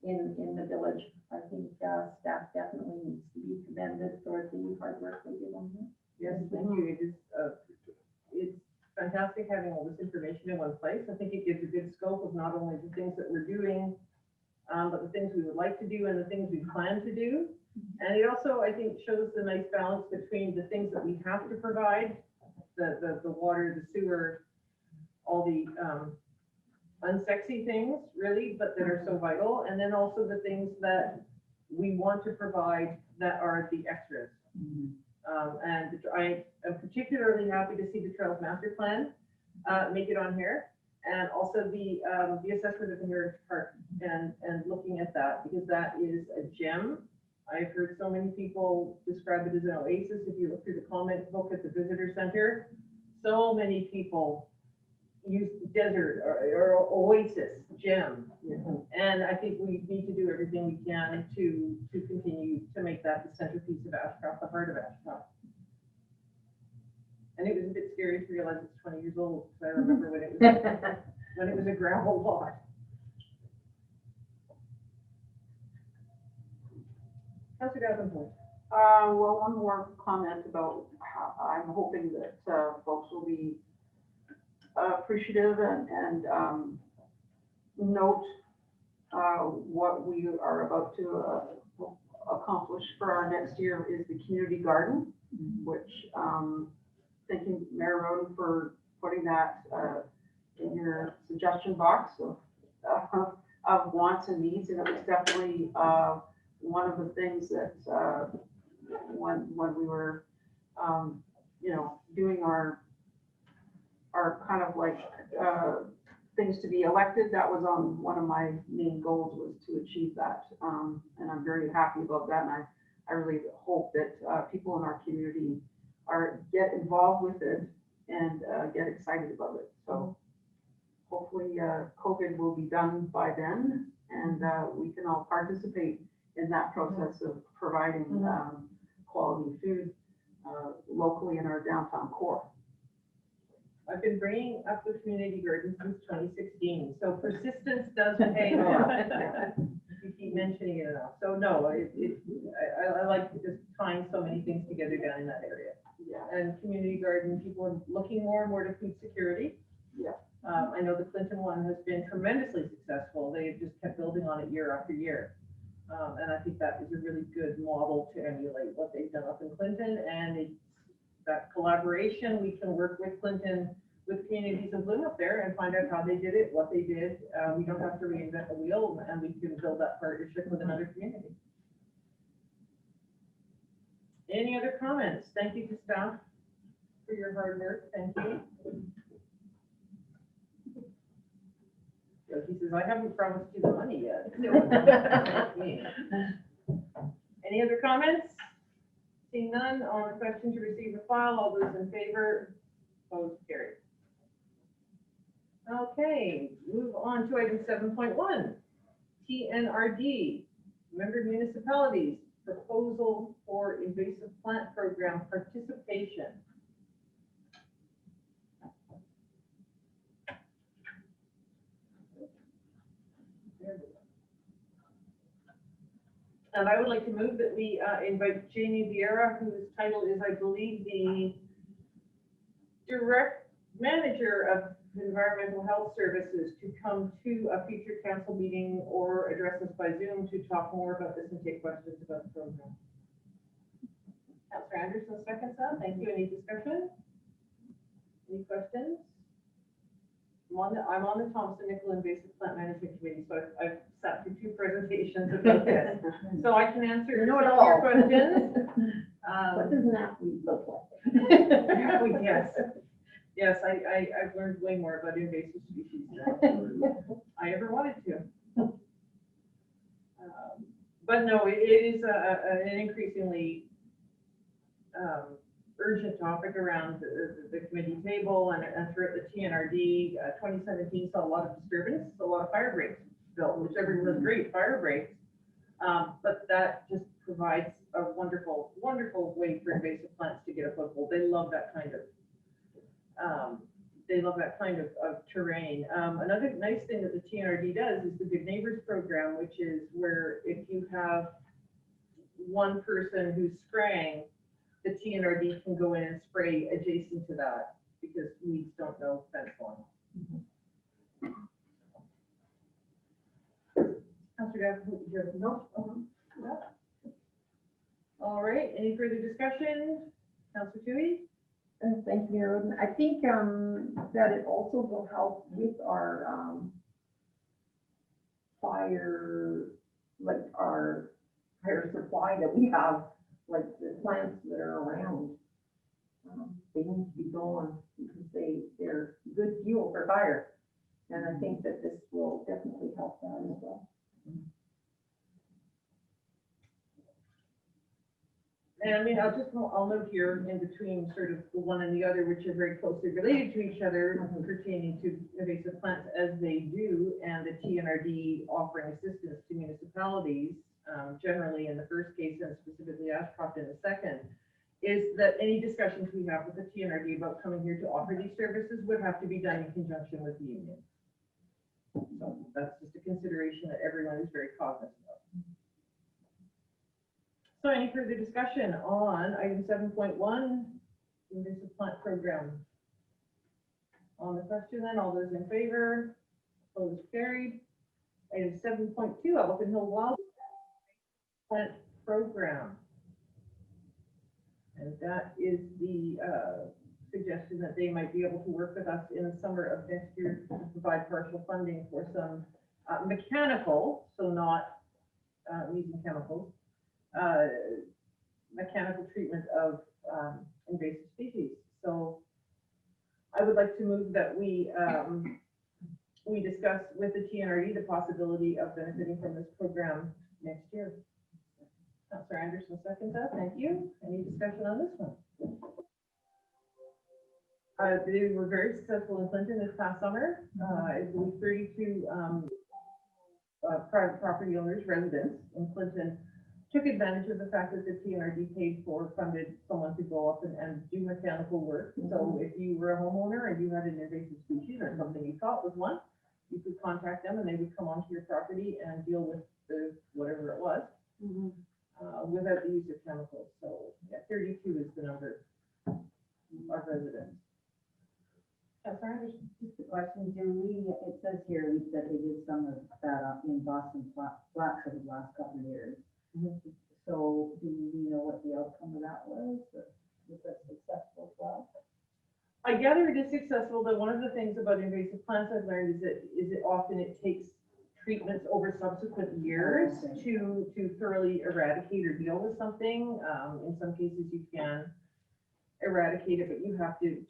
in the village. I think staff definitely needs to be commended for the hard work they did on this. Yes, thank you. It is, it's fantastic having all this information in one place. I think it gives a good scope of not only the things that we're doing, but the things we would like to do and the things we plan to do. And it also, I think, shows the nice balance between the things that we have to provide, the water, the sewer, all the unsexy things, really, but that are so vital, and then also the things that we want to provide that are the extras. And I am particularly happy to see the Trails Master Plan make it on here. And also the assessment of the Heritage Park and looking at that, because that is a gem. I've heard so many people describe it as an oasis. If you look through the comment book at the visitor center, so many people use desert or oasis, gem. And I think we need to do everything we can to continue to make that the centerpiece of Ashcroft, the heart of Ashcroft. And it was a bit scary to realize it's 20 years old, because I remember when it was a gravel lot. Councilor Davenport. Well, one more comment about how I'm hoping that folks will be appreciative and note what we are about to accomplish for our next year is the community garden, which thanking Mayor Roden for putting that in your suggestion box of wants and needs, and it was definitely one of the things that when we were doing our kind of like things to be elected, that was on one of my main goals, was to achieve that, and I'm very happy about that, and I really hope that people in our community get involved with it and get excited about it. So hopefully COVID will be done by then, and we can all participate in that process of providing quality food locally in our downtown core. I've been bringing up the community garden since 2016, so persistence does pay off. You keep mentioning it enough. So no, I like just tying so many things together down in that area. Yeah. And community garden, people are looking more and more to food security. Yeah. I know the Clinton one has been tremendously successful. They've just kept building on it year after year. And I think that is a really good model to emulate what they've done up in Clinton. And that collaboration, we can work with Clinton, with communities of Bloom up there and find out how they did it, what they did. We don't have to reinvent the wheel, and we can build that partnership with another community. Any other comments? Thank you to staff for your hard work. Thank you. He says, I haven't promised you the money yet. Any other comments? Seeing none, on the question to receive a file, all those in favor, opposed, carried. Okay, move on to item 7.1, TNRD, member municipalities, proposal for invasive plant program participation. And I would like to move that we invite Jamie Vieira, whose title is, I believe, the Direct Manager of Environmental Health Services, to come to a future council meeting or address us by Zoom to talk more about this and take questions about the program. Councilor Anderson seconds that. Thank you. Any discussion? Any questions? I'm on the Thompson Nickel Invasive Plant Management Committee, so I've sat through 2 presentations about this. So I can answer your questions. What does that look like? Yes, I've learned way more about invasive species than I ever wanted to. But no, it is an increasingly urgent topic around the committee table and throughout the TNRD. 2017 saw a lot of disturbance, a lot of fire breaks built, which everyone was great, fire breaks. But that just provides a wonderful, wonderful way for invasive plants to get a foothold. They love that kind of terrain. Another nice thing that the TNRD does is the Good Neighbors program, which is where if you have one person who's spraying, the TNRD can go in and spray adjacent to that, because weeds don't know fence line. Councilor Davenport, no? All right, any further discussion? Councilor Toohey? Thank you, Mayor Roden. I think that it also will help with our fire supply that we have like the plants that are around, they need to be gone because they're good fuel for fire. And I think that this will definitely help that as well. And I mean, I'll note here in between sort of the one and the other, which are very closely related to each other pertaining to invasive plants as they do, and the TNRD offering assistance to municipalities, generally in the first case and specifically Ashcroft in the second, is that any discussions we have with the TNRD about coming here to offer these services would have to be done in conjunction with the union. So that's just a consideration that everyone is very cognizant of. So any further discussion on item 7.1, invasive plant program? On the question then, all those in favor, opposed, carried. Item 7.2, Elephant Hill Wild Plant Program. And that is the suggestion that they might be able to work with us in the summer of next year to provide partial funding for some mechanical, so not using chemicals, mechanical treatment of invasive species. So I would like to move that we discuss with the TNRD the possibility of benefiting from this program next year. Councillor Anderson seconds that. Thank you. Any discussion on this one? They were very successful in Clinton this past summer. I believe 32 private property owners, residents in Clinton, took advantage of the fact that the TNRD paid for, funded someone to go up and do mechanical work. So if you were a homeowner and you had an invasive species or something you thought was one, you could contact them and they would come onto your property and deal with the whatever it was. Without the use of chemicals. So yeah, 32 is the number of residents. Councillor Anderson. Just a question, it says here that they did some of that in Boston Flats over the last couple of years. So do we know what the outcome of that was? Was that successful as well? I gather it is successful, but one of the things about invasive plants I've learned is that often it takes treatments over subsequent years to thoroughly eradicate or deal with something. In some cases you can eradicate it, but you have to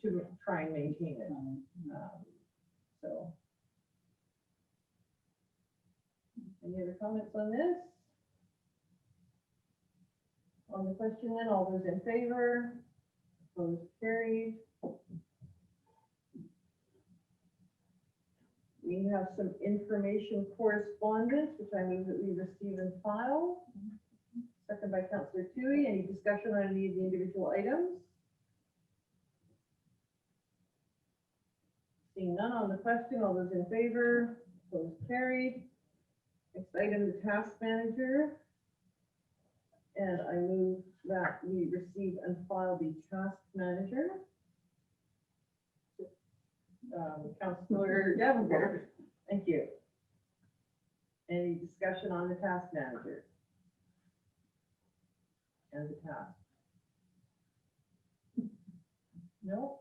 try and maintain it. So, any other comments on this? On the question then, all those in favor, opposed, carried. We have some information correspondence, which I move that we receive and file. Second by Councillor Toohey. Any discussion on any of the individual items? Seeing none on the question, all those in favor, opposed, carried. Next item, the task manager. And I move that we receive and file the task manager. Councillor Davenport, thank you. Any discussion on the task manager and the task? No?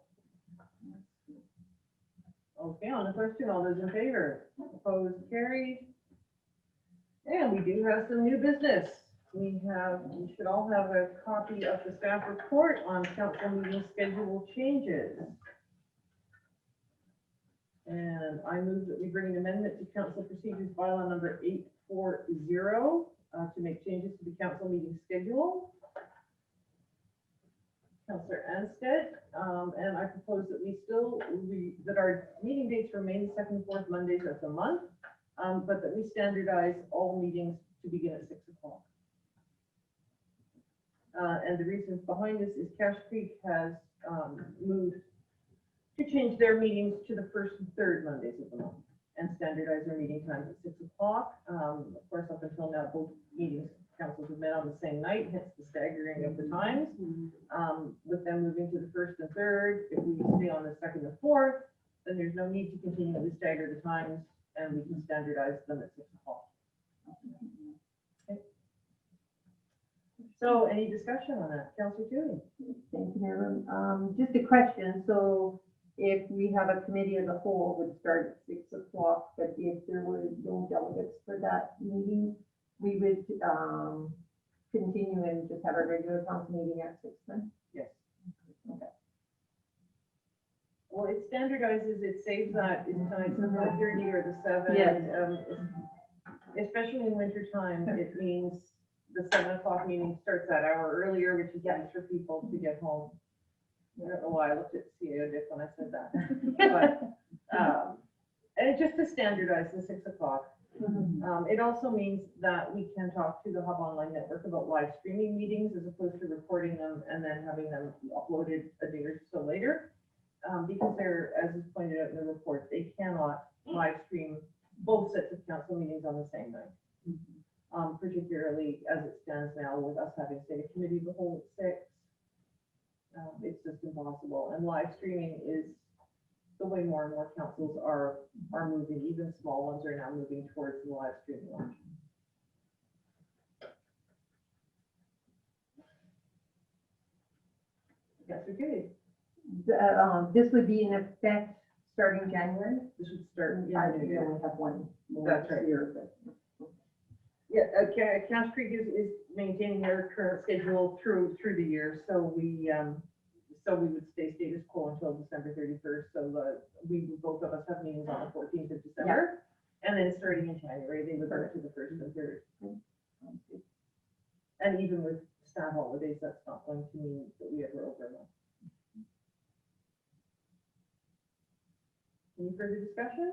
Okay, on the question, all those in favor? Opposed, carried. And we do have some new business. We should all have a copy of the staff report on council meeting schedule changes. And I move that we bring an amendment to council procedures bylaw number 840 to make changes to the council meeting schedule. Councillor Anstead, and I propose that that our meeting dates remain the second and fourth Mondays of the month, but that we standardize all meetings to begin at 6 o'clock. And the reasons behind this is Cache Creek has moved to change their meetings to the first and third Mondays of the month and standardize their meeting times at 6 o'clock. Of course, up until now, both meetings councils have met on the same night, hence the staggering of the times. With them moving to the first and third, if we stay on the second and fourth, then there's no need to continually stagger the times and we can standardize them at 6 o'clock. Okay. So any discussion on that? Councillor Toohey? Thank you, Mayor. Just a question. So if we have a committee as a whole, it would start at 6 o'clock, but if there were no delegates for that meeting, we would continue and just have our regular council meeting at 6 then? Yes. Okay. Well, it standardizes, it saves that, it's tonight's the 4:30 or the 7. Yes. Especially in winter time, it means the 7 o'clock meeting starts that hour earlier, which is nice for people to get home. I don't know why I looked at CAO diff when I said that. But, and it's just to standardize the 6 o'clock. It also means that we can talk to the Hub Online Network about live streaming meetings as opposed to recording them and then having them uploaded a day or so later. Because they're, as is pointed out in the report, they cannot live stream both sets of council meetings on the same night. Particularly as it stands now with us having state committee the whole at 6. It's just impossible. And live streaming is the way more and more councils are moving. Even small ones are now moving towards the live streaming option. Yes, okay. This would be in effect starting January? This would start in I the new think we year. only have one more That's right. year, but. Yeah, Cache Creek is maintaining their current schedule through the year, so we would stay status quo until December 31st. So both of us have meetings on the 14th of December, and then starting in January, they would go to the 1st and 3rd. And even with staff holidays, that's not going to mean that we ever overlap. Any further discussion?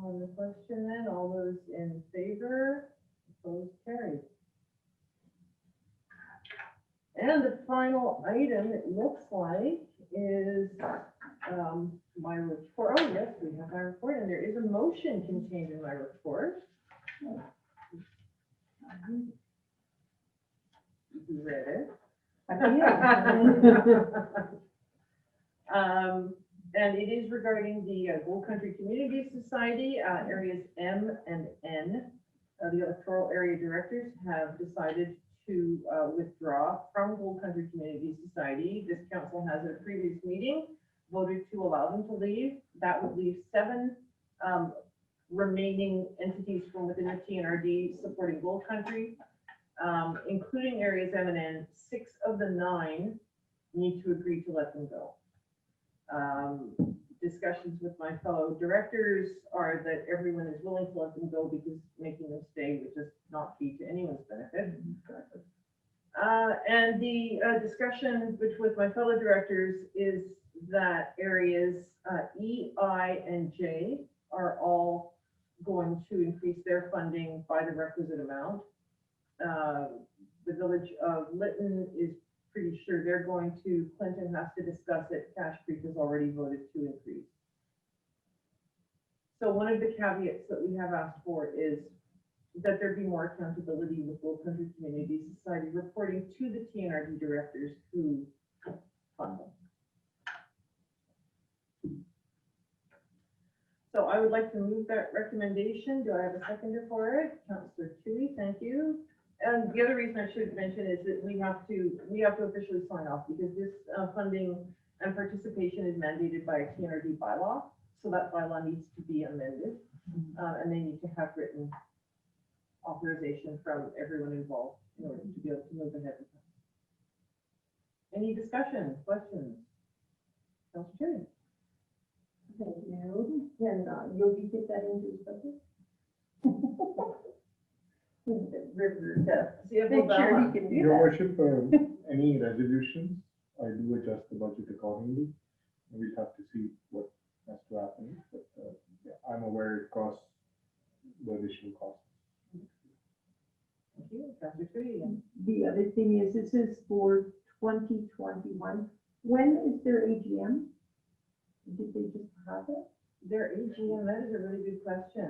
On the question then, all those in favor, opposed, carried. And the final item, it looks like, is my report. Oh, yes, we have my report, and there is a motion contained in my report. You read it. And it is regarding the Gold Country Community Society, areas M and N. The electoral area directors have decided to withdraw from Gold Country Community Society. This council has at a previous meeting voted to allow them to leave. That would leave 7 remaining entities from within the TNRD supporting Gold Country, including areas M and N. 6 of the 9 need to agree to let them go. Discussions with my fellow directors are that everyone is willing to let them go because making them stay would just not be to anyone's benefit. And the discussion with my fellow directors is that areas E, I, and J are all going to increase their funding by the requisite amount. The village of Lytton is pretty sure they're going to, Clinton has to discuss it, Cache Creek has already voted to increase. So one of the caveats that we have asked for is that there be more accountability with Gold Country Community Society reporting to the TNRD directors who fund them. So I would like to move that recommendation. Do I have a seconder for it? Councillor Tui, thank you. And the other reason I should mention is that we have to officially sign off because this funding and participation is mandated by a TNRD bylaw. So that bylaw needs to be amended, and they need to have written authorization from everyone involved in order to be able to move ahead with that. Any discussion, questions? Councillor Tui. Thank you. Can Yogi get that into his budget? River, make sure he can do Your that. worship, any resolutions, I do adjust the budget accordingly. We'll have to see what has to happen, but yeah, I'm aware it costs the additional cost. Thank you, Councillor Tui. The other thing is, this is for 2021. When is their AGM? Did they just have it? Their AGM, that is a really good question.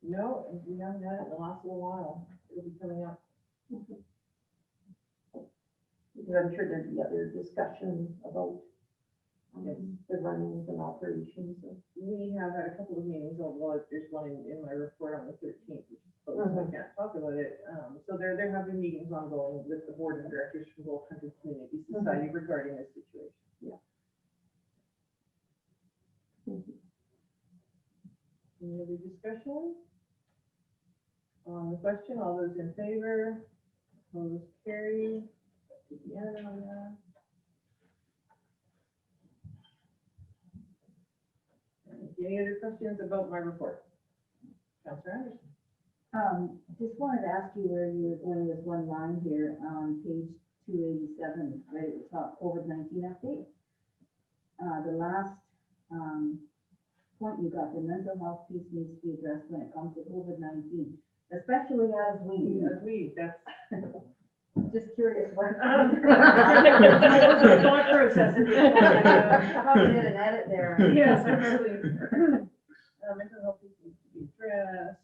No, we haven't had it in the last little while. It'll be coming up. Okay. Because I'm sure there'd be other discussions about the runnings and operations. We have had a couple of meetings, although there's one in my report on the 13th, which is closed, so I can't talk about it. So there have been meetings ongoing with the board of directors from Gold Country Community Society regarding this situation. Yeah. Thank you. Any other discussion? On the question, all those in favor, opposed, carried. Yeah. Any other questions about my report? Councillor Anderson? Just wanted to ask you where you were going with one line here on page 287, right at the top, COVID-19 update. The last, point you got, the mental health piece needs to be addressed when it comes to COVID-19, especially as we, That's. just curious what. Thought process. Probably did an edit there. Yes, absolutely. Mental health needs to be addressed.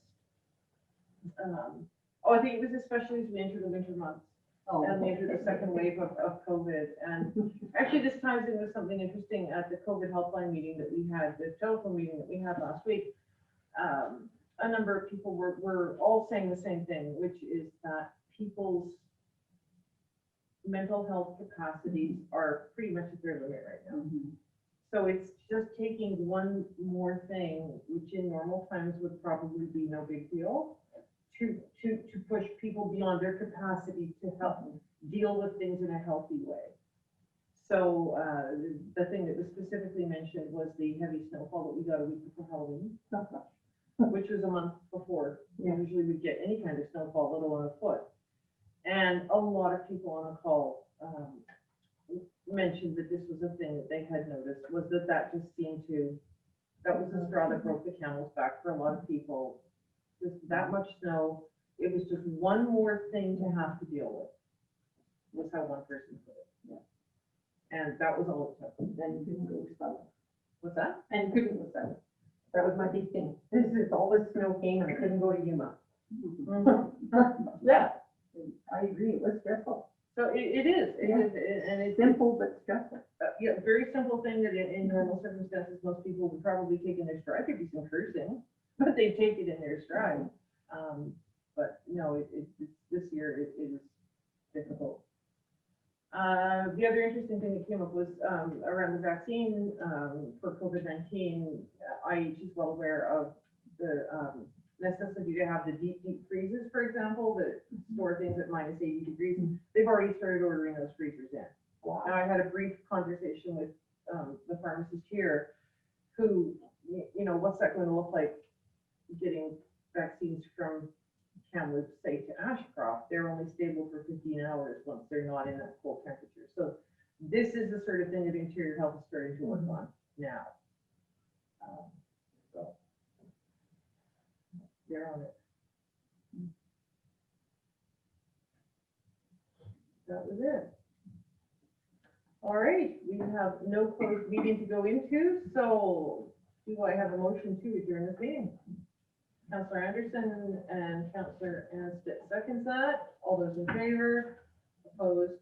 I think it was especially as we enter the winter months and we enter the second wave of COVID. And actually this ties in with something interesting at the COVID helpline meeting that we had, the telephone meeting that we had last week. A number of people were all saying the same thing, which is that people's mental health capacities are pretty much at their limit right now. So it's just taking one more thing, which in normal times would probably be no big deal, to push people beyond their capacity to help deal with things in a healthy way. So the thing that was specifically mentioned was the heavy snowfall that we got a week before Halloween, which was a month before. We usually would get any kind of snowfall, let alone a foot. And a lot of people on the call mentioned that this was a thing that they had noticed, was that just seemed to, that was the straw that broke the camel's back for a lot of people. Just that much snow, it was just one more thing to have to deal with, was how one person put it. Yeah. And that was all it took. Then you couldn't go to Summit. What's that? And you couldn't go to Summit. That was my big thing. This is all this snow came and I couldn't go to Yuma. Yeah, I agree. It was stressful. So it is, and it's Simple but stressful. yeah, very simple thing that in normal circumstances, most people would probably take in their stride. There'd be some cursing, but they take it in their stride. But no, this year it is difficult. The other interesting thing that came up was around the vaccine for COVID-19. IH is well aware of the necessity to have the deep freezes, for example, that store things at minus 80 degrees. They've already started ordering those freezers in. Wow. Now, I had a brief conversation with the pharmacist here who, what's that going to look like getting vaccines from Kamloops, say, to Ashcroft? They're only stable for 15 hours once they're not in that cold temperature. So this is the sort of thing that Interior Health is starting to work on now. So they're on it. That was it. All right, we have no closed meeting to go into, so do I have a motion to adjourn this meeting? Councillor Anderson and Councillor Anstitt seconds that. All those in favor, opposed,